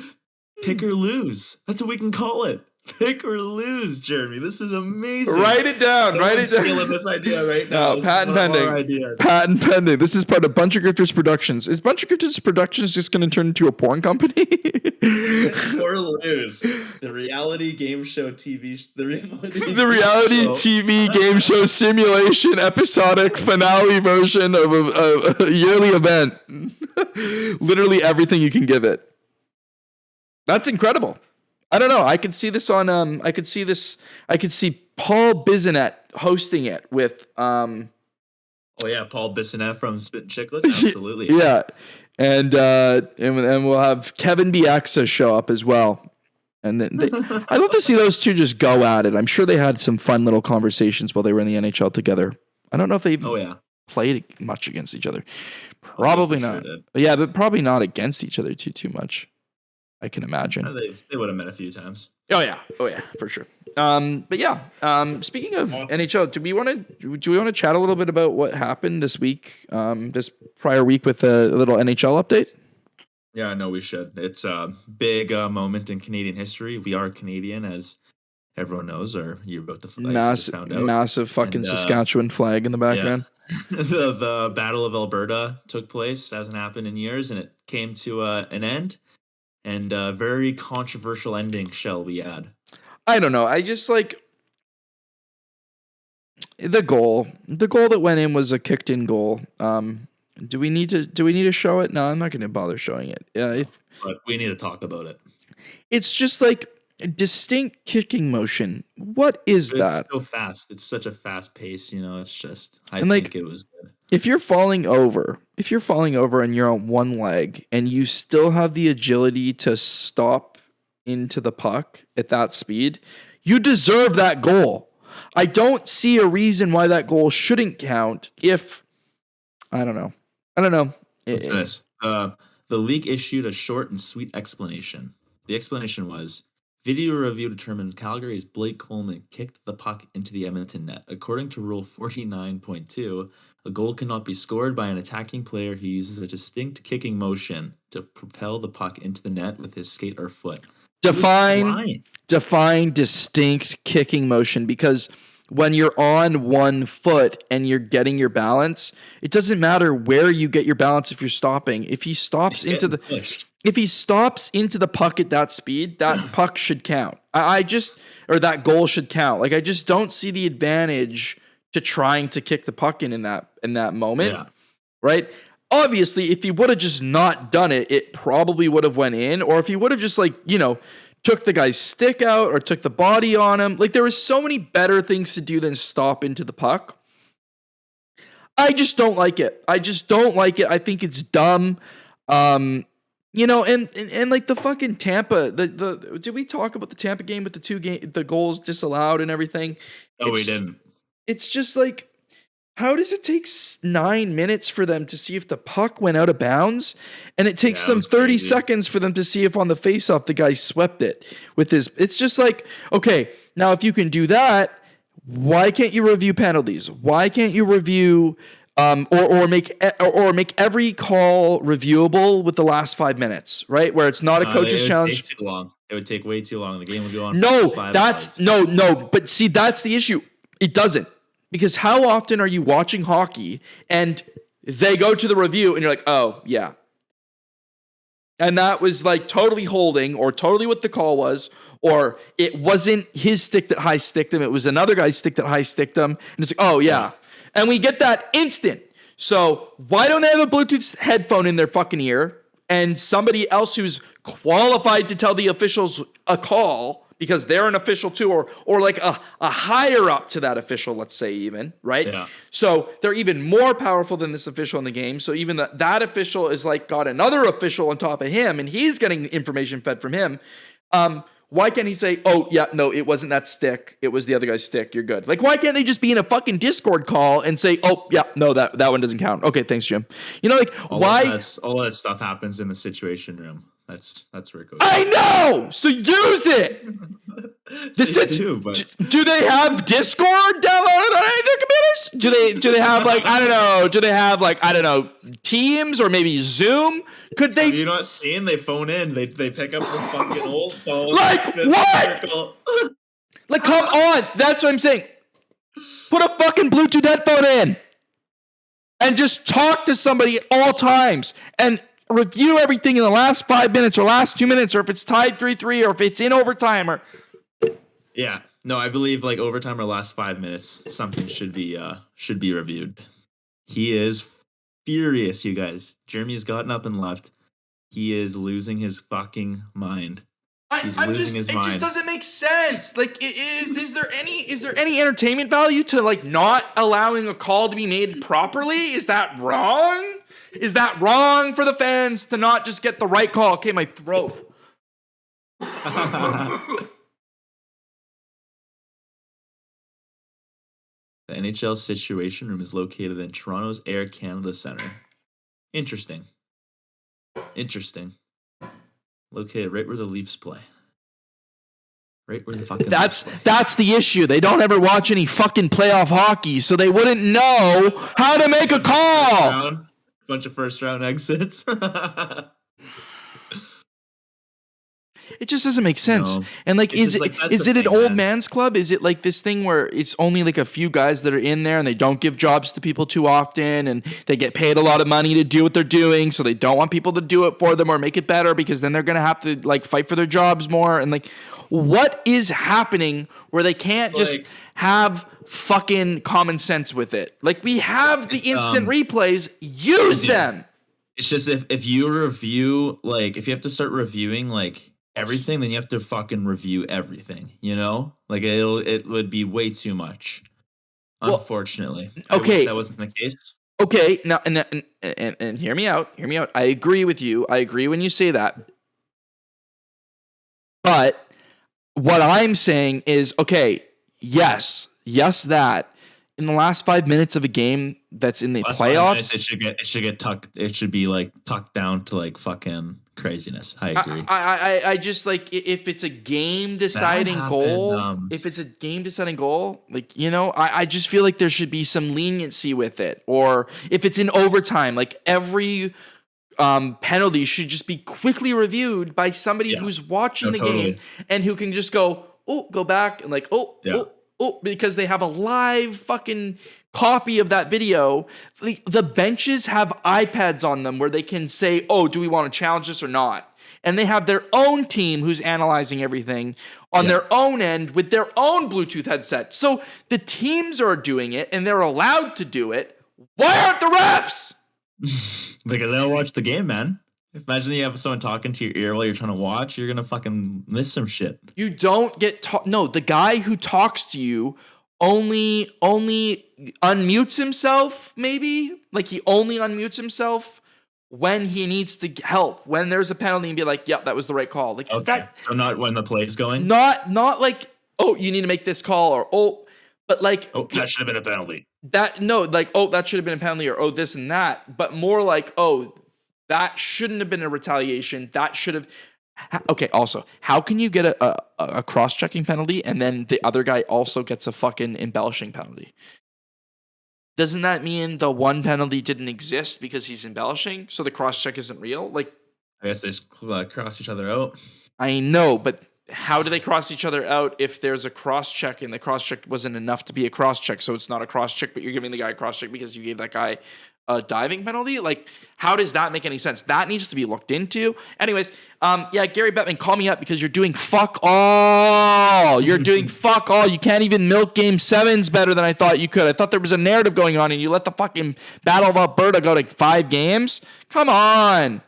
pick or lose. That's what we can call it. Pick or lose, Jeremy. This is amazing.
Write it down.
Stealing this idea right now.
No, patent pending. Patent pending. This is part of Buncha Grifters Productions. Is Buncha Grifters Productions just going to turn into a porn company?
Or lose. The reality game show TV. The
reality TV game show simulation episodic finale version of a yearly event. Literally everything you can give it. That's incredible. I don't know. I could see this on. I could see Paul Bisonet hosting it with
Oh yeah, Paul Bissonnette from Spit Chicklets, absolutely.
Yeah, and we'll have Kevin Bieksa show up as well. And then I'd love to see those two just go at it. I'm sure they had some fun little conversations while they were in the NHL together. I don't know if they even played much against each other. Probably not. Sure, yeah, but probably not against each other too much. I can imagine.
They would have met a few times.
Oh yeah, for sure. But yeah, speaking of NHL, do we want to chat a little bit about what happened this week, this prior week with a little NHL update?
Yeah, no, we should. It's a big moment in Canadian history. We are Canadian, as everyone knows, or you're about to found out.
Massive fucking Saskatchewan flag in the background.
Yeah. the Battle of Alberta took place. Hasn't happened in years, and it came to an end. And a very controversial ending, shall we add?
I don't know. I just like the goal. The goal that went in was a kicked in goal. Do we need to show it? No, I'm not going to bother showing it.
But we need to talk about it.
It's just like a distinct kicking motion. What is that?
It's so fast. It's such a fast pace. It's just. I think it was good.
If you're falling over and you're on one leg and you still have the agility to stop into the puck at that speed, you deserve that goal. I don't see a reason why that goal shouldn't count if I don't know.
Listen to this. The league issued a short and sweet explanation. The explanation was, video review determined Calgary's Blake Coleman kicked the puck into the Edmonton net. According to Rule 49.2, a goal cannot be scored by an attacking player who uses a distinct kicking motion to propel the puck into the net with his skate or foot.
Define distinct kicking motion, because when you're on one foot and you're getting your balance, it doesn't matter where you get your balance if you're stopping. If he stops into the puck at that speed, that puck should count. That goal should count. Like, I just don't see the advantage to trying to kick the puck in that moment, right? Obviously, if he would have just not done it, it probably would have went in. Or if he would have just took the guy's stick out or took the body on him, like there was so many better things to do than stop into the puck. I just don't like it. I think it's dumb. And like the fucking Tampa, did we talk about the Tampa game with the goals disallowed and everything?
No, we didn't.
It's just like, how does it take 9 minutes for them to see if the puck went out of bounds? And it takes them 30 seconds for them to see if on the faceoff the guy swept it with his. It's just like, okay, now if you can do that, why can't you review penalties? Why can't you review or make every call reviewable with the last 5 minutes, right? Where it's not a coach's challenge.
Take too long. It would take way too long. The game would go on.
But see, that's the issue. It doesn't. Because how often are you watching hockey and they go to the review and you're like, oh, yeah. And that was like totally holding, or totally what the call was, or it wasn't his stick that high sticked him. It was another guy's stick that high sticked him. And it's like, oh, yeah. And we get that instant. So why don't they have a Bluetooth headphone in their fucking ear and somebody else who's qualified to tell the officials a call, because they're an official too, or like a higher up to that official, let's say even, right? Yeah. So they're even more powerful than this official in the game. So even that official is like got another official on top of him, and he's getting information fed from him. Why can't he say, oh, yeah, no, it wasn't that stick. It was the other guy's stick. You're good. Like, why can't they just be in a fucking Discord call and say, oh, yeah, no, that one doesn't count. Okay, thanks, Jim. Why?
All that stuff happens in the situation room. That's where it goes.
I know! So use it! Do they have Discord downloaded on any of their computers? Do they have I don't know, Teams or maybe Zoom? Could they?
Have you not seen? They phone in. They pick up the fucking old phone.
Like what? Like, come on! That's what I'm saying. Put a fucking Bluetooth headphone in and just talk to somebody at all times and review everything in the last 5 minutes or last 2 minutes, or if it's tied 3-3, or if it's in overtime, or
yeah. No, I believe like overtime or last 5 minutes, something should be reviewed. He is furious, you guys. Jeremy has gotten up and left. He is losing his fucking mind. He's losing his mind.
It just doesn't make sense. Like, is there any entertainment value to like not allowing a call to be made properly? Is that wrong? Is that wrong for the fans to not just get the right call? Okay, my throat.
The NHL Situation Room is located in Toronto's Air Canada Centre. Interesting. Located right where the Leafs play. Right where the fucking
That's the issue. They don't ever watch any fucking playoff hockey, so they wouldn't know how to make a call.
Bunch of first round exits.
It just doesn't make sense. No. And like, is it an old man's club? Is it like this thing where it's only like a few guys that are in there and they don't give jobs to people too often and they get paid a lot of money to do what they're doing, so they don't want people to do it for them or make it better because then they're going to have to like fight for their jobs more? And like, what is happening where they can't just have fucking common sense with it? Like, we have the instant replays, use them.
It's just if you review, like, if you have to start reviewing like everything, then you have to fucking review everything, you know? Like, it would be way too much, unfortunately.
Okay.
I wish that wasn't the case.
Okay, now and hear me out. I agree with you. I agree when you say that. But what I'm saying is, okay, yes, that in the last 5 minutes of a game that's in the playoffs,
it should be like tucked down to like fucking craziness. I agree.
I just like, if it's a game deciding goal, like, you know, I just feel like there should be some leniency with it. Or if it's in overtime, like every penalty should just be quickly reviewed by somebody who's watching the game and who can just go back and like, because they have a live fucking copy of that video. The benches have iPads on them where they can say, do we want to challenge this or not? And they have their own team who's analyzing everything on their own end with their own Bluetooth headset. So the teams are doing it and they're allowed to do it. Why aren't the refs?
Because they'll watch the game, man. Imagine you have someone talking to your ear while you're trying to watch. You're going to fucking miss some shit.
You don't get no, the guy who talks to you only unmutes himself, maybe? Like, he only unmutes himself when he needs to help. When there's a penalty and be like, yep, that was the right call. Like,
so not when the play's going?
Not like, you need to make this call, or but like,
that should have been a penalty.
That should have been a penalty, or this and that. But more like, that shouldn't have been a retaliation. That should have. Okay, also, how can you get a cross-checking penalty and then the other guy also gets a fucking embellishing penalty? Doesn't that mean the one penalty didn't exist because he's embellishing, so the cross-check isn't real? Like,
I guess they just cross each other out.
I know, but how do they cross each other out if there's a cross-check and the cross-check wasn't enough to be a cross-check, so it's not a cross-check, but you're giving the guy a cross-check because you gave that guy a diving penalty? Like, how does that make any sense? That needs to be looked into. Anyways, Gary Bettman, call me up because you're doing fuck all. You're doing fuck all. You can't even milk game sevens better than I thought you could. I thought there was a narrative going on and you let the fucking Battle of Alberta go to 5 games? Come on.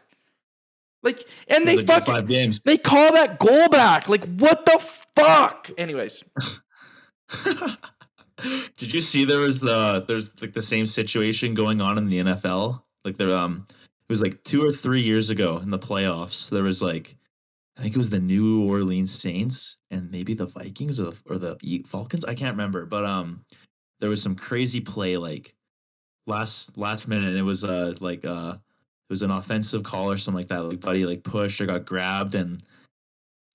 Like, and they fucking
5 games.
They call that goal back. Like, what the fuck? Anyways.
Did you see there's like the same situation going on in the NFL? Like, there it was like 2 or 3 years ago in the playoffs. There was like, I think it was the New Orleans Saints and maybe the Vikings or the Falcons. I can't remember, but there was some crazy play like last minute. And it was it was an offensive call or something like that. Like, buddy like pushed or got grabbed and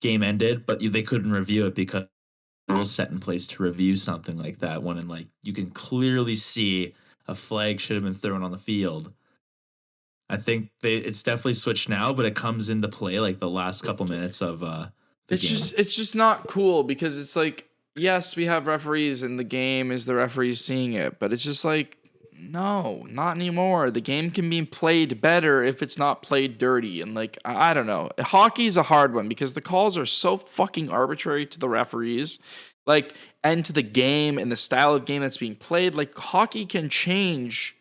game ended, but they couldn't review it because rules set in place to review something like that when like you can clearly see a flag should have been thrown on the field. I think it's definitely switched now, but it comes into play like the last couple minutes of the game.
It's just not cool because it's like, yes, we have referees and the game is the referees seeing it, but it's just like, no, not anymore. The game can be played better if it's not played dirty. And like, I don't know. Hockey's a hard one because the calls are so fucking arbitrary to the referees, like, and to the game and the style of game that's being played. Like, hockey can change.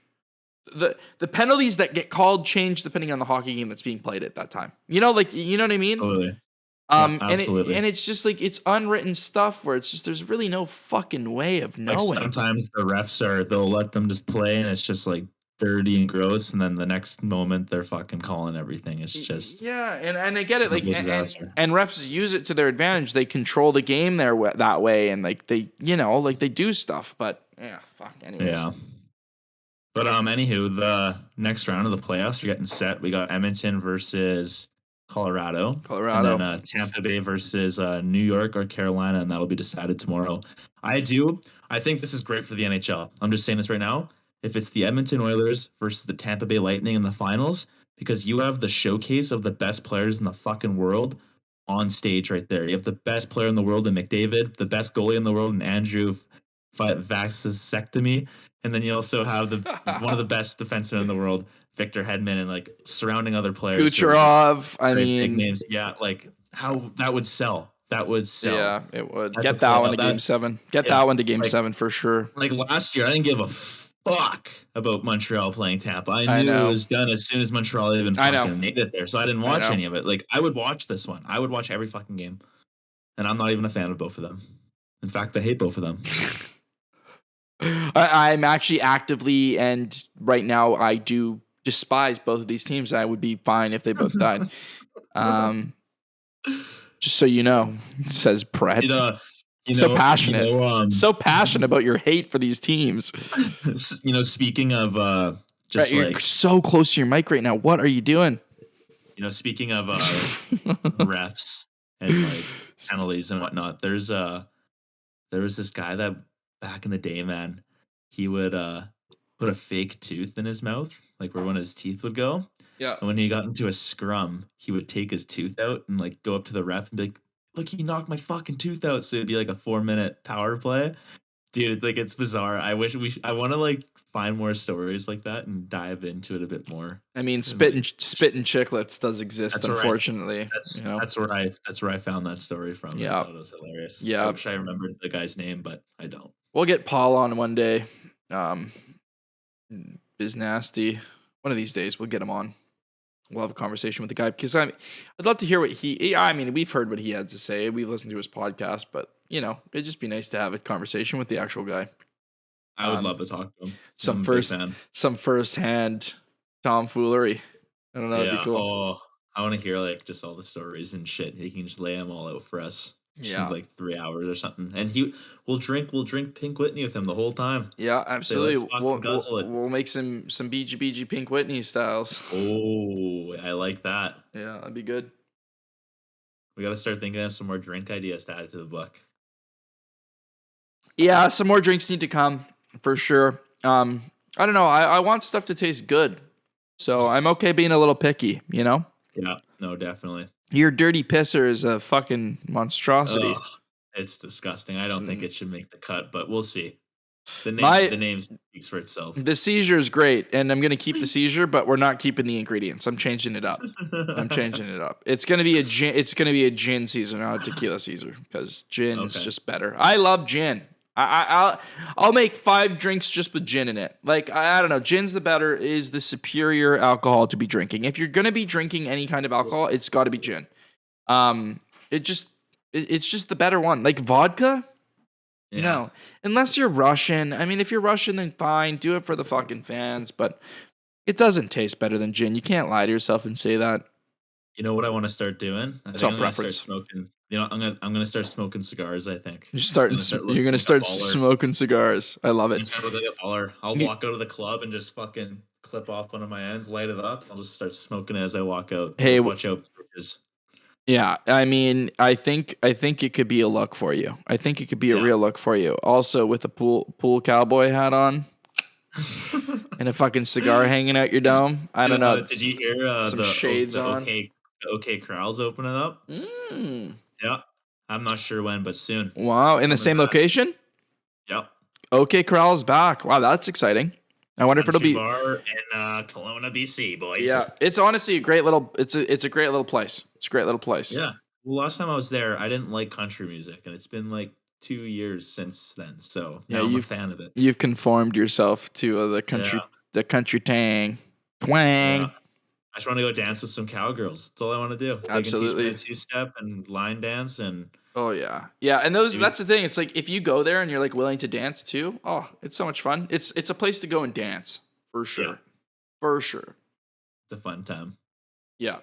The penalties that get called change depending on the hockey game that's being played at that time. You know, like, you know what I mean?
Totally. absolutely.
And it's just like, it's unwritten stuff where it's just, there's really no fucking way of knowing.
Like sometimes the refs they'll let them just play and it's just like dirty and gross, and then the next moment they're fucking calling everything. It's just
and I get it, like, and refs use it to their advantage. They control the game that way, and like they they do stuff. But anyways.
Yeah. But anywho, the next round of the playoffs are getting set. We got Edmonton versus Colorado, and then Tampa Bay versus New York or Carolina, and that'll be decided tomorrow. I think this is great for the NHL. I'm just saying this right now. If it's the Edmonton Oilers versus the Tampa Bay Lightning in the finals, because you have the showcase of the best players in the fucking world on stage right there. You have the best player in the world in McDavid, the best goalie in the world in Andrew Vasectomy, and then you also have one of the best defensemen in the world, Victor Hedman, and like surrounding other players.
Kucherov,
big names. Yeah, like how that would sell. That would sell.
Yeah, it would. Get that one to Game 7. Get that one to Game 7 for sure.
Like last year, I didn't give a fuck about Montreal playing Tampa. I knew it was done as soon as Montreal even fucking made it there. So I didn't watch any of it. Like I would watch this one. I would watch every fucking game. And I'm not even a fan of both of them. In fact, I hate both of them.
I'm actually actively, and right now I do despise both of these teams. I would be fine if they both died. Just so you know, says Brett. So passionate. So passionate about your hate for these teams.
Speaking of
Brett, you're so close to your mic right now. What are you doing?
Speaking of refs and like penalties and whatnot, there was this guy that back in the day, man, he would put a fake tooth in his mouth, like where one of his teeth would go.
Yeah.
And when he got into a scrum, he would take his tooth out and like go up to the ref and be like, "Look, he knocked my fucking tooth out." So it'd be like a 4-minute power play. Dude, like it's bizarre. I want to like find more stories like that and dive into it a bit more.
I mean, spit and chiclets does exist, unfortunately.
That's where I found that story from.
Yeah,
I thought it was hilarious.
Yeah,
I wish I remembered the guy's name, but I don't.
We'll get Paul on one day. Biz Nasty. One of these days, we'll get him on. We'll have a conversation with the guy because I'd love to hear what we've heard what he had to say. We've listened to his podcast, but it'd just be nice to have a conversation with the actual guy.
I would love to talk to him.
Some first-hand tomfoolery. I don't know. That'd be cool.
Oh, I want to hear like just all the stories and shit. He can just lay them all out for us.
Yeah,
like 3 hours or something, and we'll drink Pink Whitney with him the whole time.
Yeah, absolutely. We'll make some BG Pink Whitney styles.
Oh, I like that.
Yeah, that'd be good.
We got to start thinking of some more drink ideas to add to the book.
Yeah, some more drinks need to come for sure. I don't know. I want stuff to taste good, so I'm okay being a little picky.
Yeah, no, definitely.
Your dirty pisser is a fucking monstrosity.
Ugh, it's disgusting. I don't think it should make the cut, but we'll see. The name speaks for itself.
The seizure is great, and I'm going to keep the seizure, but we're not keeping the ingredients. I'm changing it up. It's going to be a gin. It's going to be a gin Caesar, not a tequila Caesar, because gin is just better. I love gin. I'll make 5 drinks just with gin in it. Like I don't know, gin's is the superior alcohol to be drinking. If you're gonna be drinking any kind of alcohol, it's got to be gin. It's just the better one. Like vodka, unless you're Russian. I mean, if you're Russian, then fine, do it for the fucking fans. But it doesn't taste better than gin. You can't lie to yourself and say that.
You know what I want to start doing?
It's all preference.
Start smoking. I'm gonna start smoking cigars. I think
you're gonna start smoking cigars. I love it.
I'll walk out of the club and just fucking clip off one of my ends, light it up. I'll just start smoking it as I walk out.
Hey,
watch out, bitches.
Yeah, I mean, I think it could be a look for you. I think it could be a real look for you. Also, with a pool cowboy hat on. And a fucking cigar hanging out your dome. I don't know.
Did you hear
some shades on?
OK Corral's opening up. Yeah, I'm not sure when, but soon.
Wow, in the same location?
Yep.
OK Corral's back. Wow, that's exciting. I wonder if it'll be
bar in Kelowna, BC, boys.
Yeah, it's honestly a great little. It's a great little place. It's a great little place.
Yeah. Well, last time I was there, I didn't like country music, and it's been like 2 years since then. So now I'm a fan of it.
You've conformed yourself to the country tang twang.
I just want to go dance with some cowgirls. That's all I want to do. They can teach me a
Absolutely.
two-step and line dance, and
Oh yeah. Yeah, and those
maybe
that's the thing. It's like if you go there and you're like willing to dance too, oh, it's so much fun. It's a place to go and dance for
yeah,
sure. For sure.
it's a fun time.
Yeah.
Have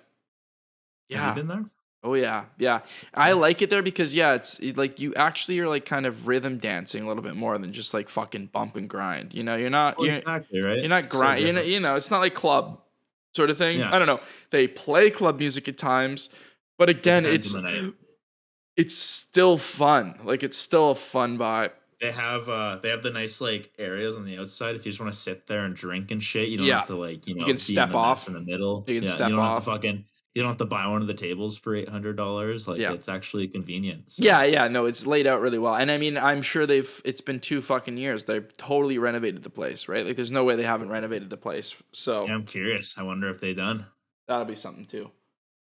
you
Yeah.
been there?
Oh yeah. Yeah. I like it there because yeah, like you actually are like kind of rhythm dancing a little bit more than just like fucking bump and grind. You know,
Oh, exactly, right?
you're not
So
grind.
different.
It's not like club sort of thing.
Yeah,
I don't know. They play club music at times, but
it
again,
depends on the night.
it's still fun. Like it's still a fun vibe.
They have the nice like areas on the outside. If you just want to sit there and drink and shit, you don't
Yeah.
have to like
You can
be in
step
the mess
off.
in the middle.
You can
Yeah,
step
you don't have to
off.
fucking you don't have to buy one of the tables for $800. Like
Yeah.
it's actually convenient. So
Yeah, yeah, no, it's laid out really well. And I mean, I'm sure it's been 2 fucking years. They've totally renovated the place, right? Like there's no way they haven't renovated the place. So
yeah, I'm curious. I wonder if they done.
that'll be something too.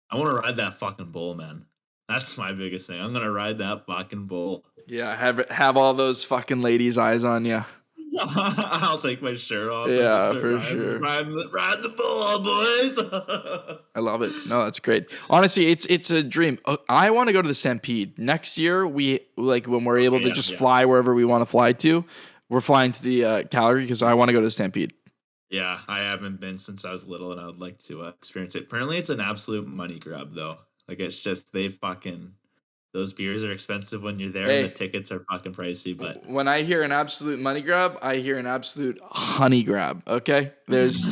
I want to ride that fucking bull, man. That's my biggest thing. I'm gonna ride that fucking bull.
Yeah, have all those fucking ladies' eyes on you.
I'll take my shirt off.
Yeah,
and just
for
start
sure.
Ride the bull, boys.
I love it. No, that's great. Honestly, it's a dream. I want to go to the Stampede next year. We like when we're able to
Yeah,
just
yeah.
fly wherever we want to fly to. We're flying to the Calgary because I want to go to the Stampede.
Yeah, I haven't been since I was little, and I would like to experience it. Apparently, it's an absolute money grab, though. Like, it's just those beers are expensive when you're there, and the
Hey.
tickets are fucking pricey. But
When I hear an absolute money grab, I hear an absolute honey grab. Okay, there's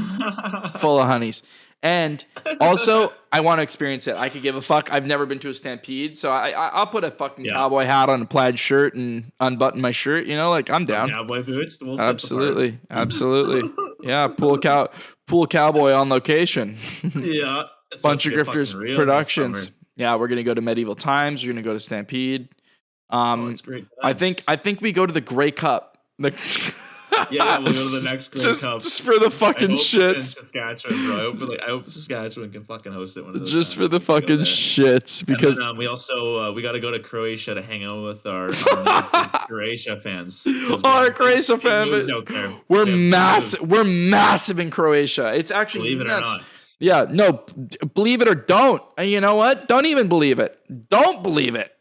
full of honeys. And also, I want to experience it. I could give a fuck. I've never been to a Stampede, so I'll put a fucking
Yeah.
cowboy hat on, a plaid shirt, and unbutton my shirt. You know, like I'm down.
cowboy boots, we'll flip
Absolutely,
apart.
absolutely. Yeah, pool cowboy on location.
Yeah, it's
Buncha
gonna get fucking
Grifters
real
Productions.
this summer.
Yeah, we're gonna go to Medieval Times. We're gonna go to Stampede.
Oh, it's great.
I
times.
think we go to the Grey Cup.
Yeah, we'll go to the next Grey Cup.
just for the fucking
I hope it's in
shits.
Saskatchewan, bro. I hope Saskatchewan can fucking host it one of those
Just for
times.
the
We can go
fucking
there.
shits. Because
And then, we also we got to go to Croatia to hang out with our Croatia fans. 'Cause we
our
have
Croatia
big
fan,
moves out there.
we're
We have big
massive.
moves,
We're massive in Croatia. It's actually
believe it or
nuts.
not.
Yeah, no, believe it or don't. And you know what? Don't even believe it. Don't believe it.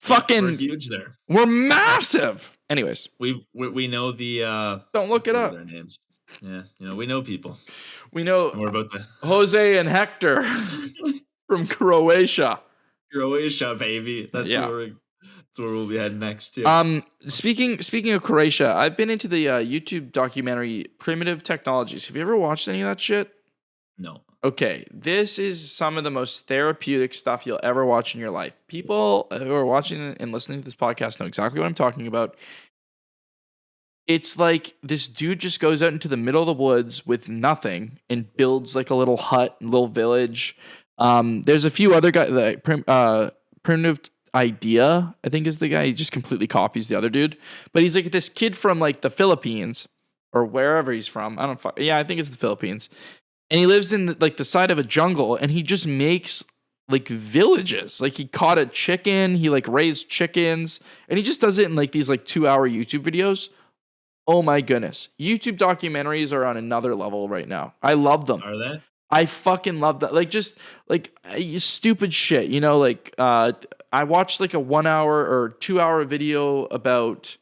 We're
Fucking,
huge there.
we're massive. Anyways,
We know the
don't look it
what are
up.
their names. Yeah, we know people.
We
And
know
we're about to
Jose and Hector from Croatia.
Croatia, baby. That's
Yeah.
where we'll be heading next too.
Speaking of Croatia, I've been into the YouTube documentary Primitive Technologies. Have you ever watched any of that shit?
No.
Okay, this is some of the most therapeutic stuff you'll ever watch in your life. People who are watching and listening to this podcast know exactly what I'm talking about. It's like this dude just goes out into the middle of the woods with nothing and builds like a little hut, little village. There's a few other guys. Primitive Idea, I think, is the guy. He just completely copies the other dude, but he's like this kid from like the Philippines or wherever he's from. I think it's the Philippines. And he lives in the side of a jungle, and he just makes like villages. Like he caught a chicken, he like raised chickens, and he just does it in like these like 2-hour YouTube videos. Oh my goodness. YouTube documentaries are on another level right now. I love them.
Are they?
I fucking love that. Like just like stupid shit, you know, like I watched like a 1 hour or 2-hour video about,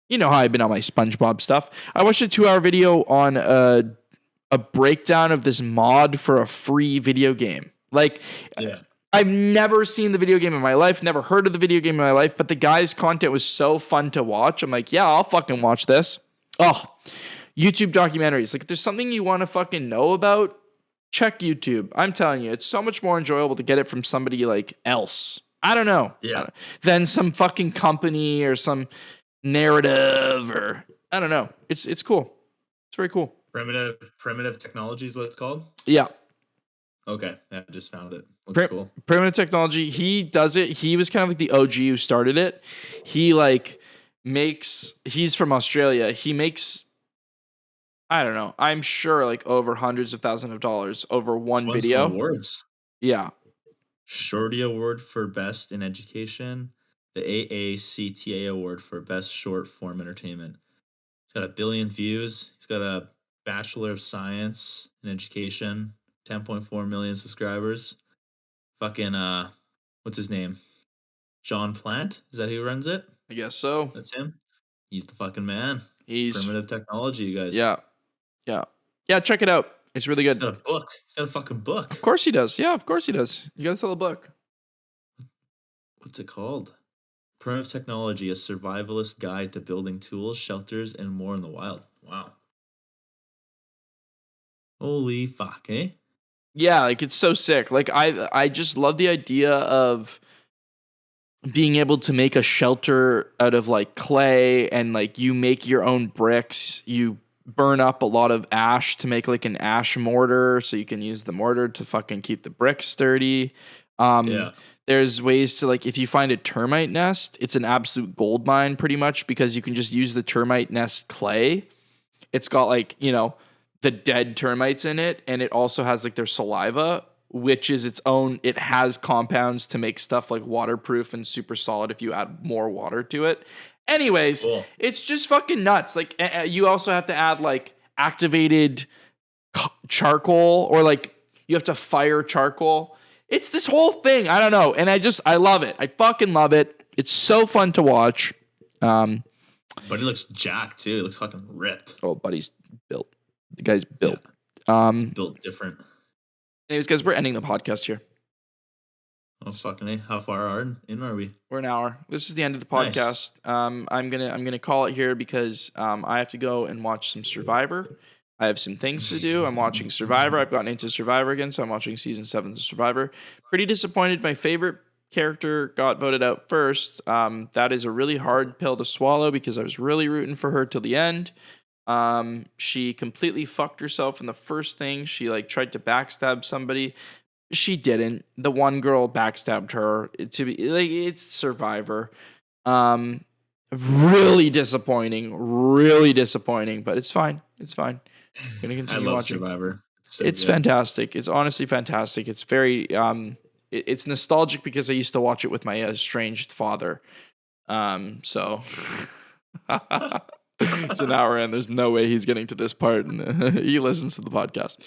you know how I've been on my SpongeBob stuff. I watched a 2-hour video on a breakdown of this mod for a free video game. Like,
Yeah.
I've never seen the video game in my life, never heard of the video game in my life, but the guy's content was so fun to watch. I'm like, yeah, I'll fucking watch this. Oh, YouTube documentaries. Like, if there's something you want to fucking know about, check YouTube. I'm telling you, it's so much more enjoyable to get it from somebody like else. I don't know.
Yeah.
Than some fucking company or some narrative or I don't know. It's cool. It's very cool.
Primitive technology is what it's called.
Yeah.
Okay, I just found it. Looks cool.
Primitive Technology. He does it. He was kind of like the OG who started it. He like he's from Australia. He makes, I don't know, I'm sure like over hundreds of thousands of dollars over one
Won some
video.
awards.
Yeah.
Shorty Award for Best in Education, the AACTA Award for Best Short Form Entertainment. He's got 1 billion views. He's got a Bachelor of Science in Education, 10.4 million subscribers. Fucking what's his name? John Plant? Is that who runs it?
I guess so.
That's him. He's the fucking man.
He's
Primitive Technology, you guys.
Yeah. Check it out. It's really good.
He's got a book. He's got a fucking book.
Of course he does. Yeah, of course he does. You gotta sell the book.
What's it called? Primitive Technology: A Survivalist Guide to Building Tools, Shelters, and More in the Wild. Wow. Holy fuck, eh?
Yeah, like it's so sick. Like I just love the idea of being able to make a shelter out of like clay, and like you make your own bricks. You burn up a lot of ash to make like an ash mortar, so you can use the mortar to fucking keep the bricks sturdy. There's ways to, like, if you find a termite nest, it's an absolute gold mine pretty much, because you can just use the termite nest clay. It's got like, you know, the dead termites in it, and it also has like their saliva, which is its own. It has compounds to make stuff like waterproof and super solid if you add more water to it. Anyways, cool. It's just fucking nuts. Like you also have to add like activated charcoal, or like you have to fire charcoal. It's this whole thing. I don't know. And I love it. I fucking love it. It's so fun to watch.
But he looks jacked too. He looks fucking ripped.
Oh, buddy's built. The guy's built.
He's built different.
Anyways, guys, we're ending the podcast here.
Oh fucking A. How far in are we?
We're an hour. This is the end of the podcast. Nice. I'm gonna call it here because I have to go and watch some Survivor. I have some things to do. I'm watching Survivor. I've gotten into Survivor again, so I'm watching season 7 of Survivor. Pretty disappointed. My favorite character got voted out first. That is a really hard pill to swallow because I was really rooting for her till the end. She completely fucked herself in the first thing. She like tried to backstab somebody. She didn't. The one girl backstabbed her. To be like, it's Survivor. Really disappointing, but it's fine. It's fine. I'm gonna continue watching
Survivor.
It's fantastic. It's honestly fantastic. It's very it's nostalgic because I used to watch it with my estranged father. So it's an hour in. There's no way he's getting to this part, and he listens to the podcast.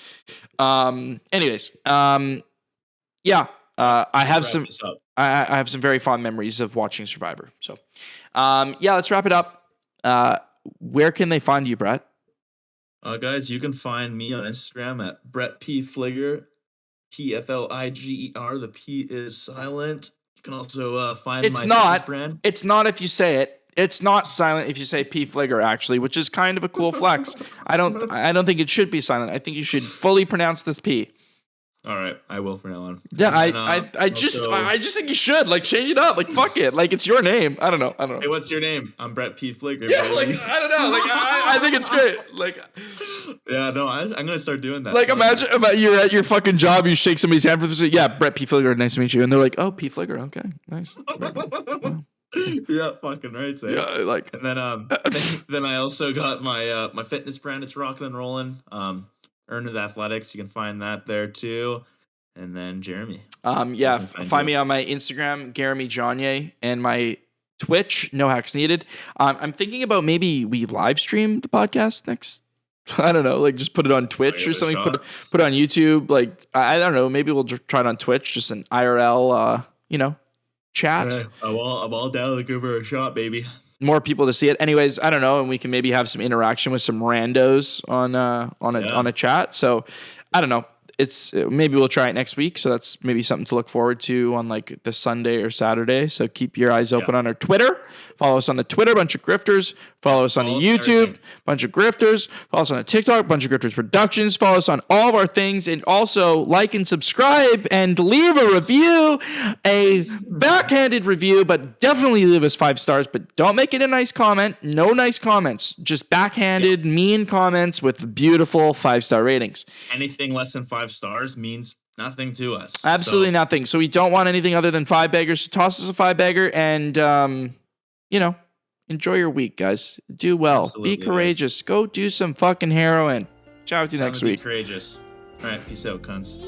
Anyways, yeah. I have some very fond memories of watching Survivor. So, yeah, let's wrap it up. Where can they find you, Brett?
Guys, you can find me on Instagram at Brett P. Fligger, PFLIGER. The P is silent. You can also find my brand.
It's not if you say it. It's not silent if you say P. Fligger, actually, which is kind of a cool flex. I don't think it should be silent. I think you should fully pronounce this P.
All right, I will from now on.
Yeah, I just think you should like change it up. Like fuck it, like it's your name. I don't know.
Hey, what's your name? I'm Brett P. Fligger.
Yeah, baby. Like I don't know. Like I think it's great. Like
yeah, no, I'm gonna start doing that.
Like imagine you're at your fucking job, you shake somebody's hand for this. Yeah, Brett P. Fligger, nice to meet you, and they're like, oh, P. Fligger, okay, nice. Wow.
Yeah, fucking right. So.
Yeah, like
and then I also got my fitness brand. It's rocking and rolling. Earn It Athletics. You can find that there too. And then Jeremy.
Yeah, find me on my Instagram, Jeremy Jonye, and my Twitch, No Hacks Needed. I'm thinking about maybe we live stream the podcast next. I don't know, like just put it on Twitch or something. Put it on YouTube. Like I don't know, maybe we'll try it on Twitch, just an IRL, chat.
Right. I'm all down to give her a shot, baby.
More people to see it. Anyways, I don't know, and we can maybe have some interaction with some randos on a chat. So I don't know. Maybe we'll try it next week. So that's maybe something to look forward to on like the Sunday or Saturday. So keep your eyes open on our Twitter. Follow us on the Twitter, Buncha Grifters. Follow us on the YouTube, Buncha Grifters. Follow us on the TikTok, Buncha Grifters Productions. Follow us on all of our things, and also like and subscribe and leave a review, a backhanded review, but definitely leave us 5 stars. But don't make it a nice comment. No nice comments, just backhanded, mean comments with beautiful 5-star ratings.
Anything less than 5 stars means nothing to us.
Absolutely nothing. So we don't want anything other than 5 baggers. So toss us a 5 bagger and enjoy your week, guys. Do well.
Absolutely,
be courageous. Guys. Go do some fucking heroin. Ciao with you next week.
Be courageous. All right, peace out, cunts.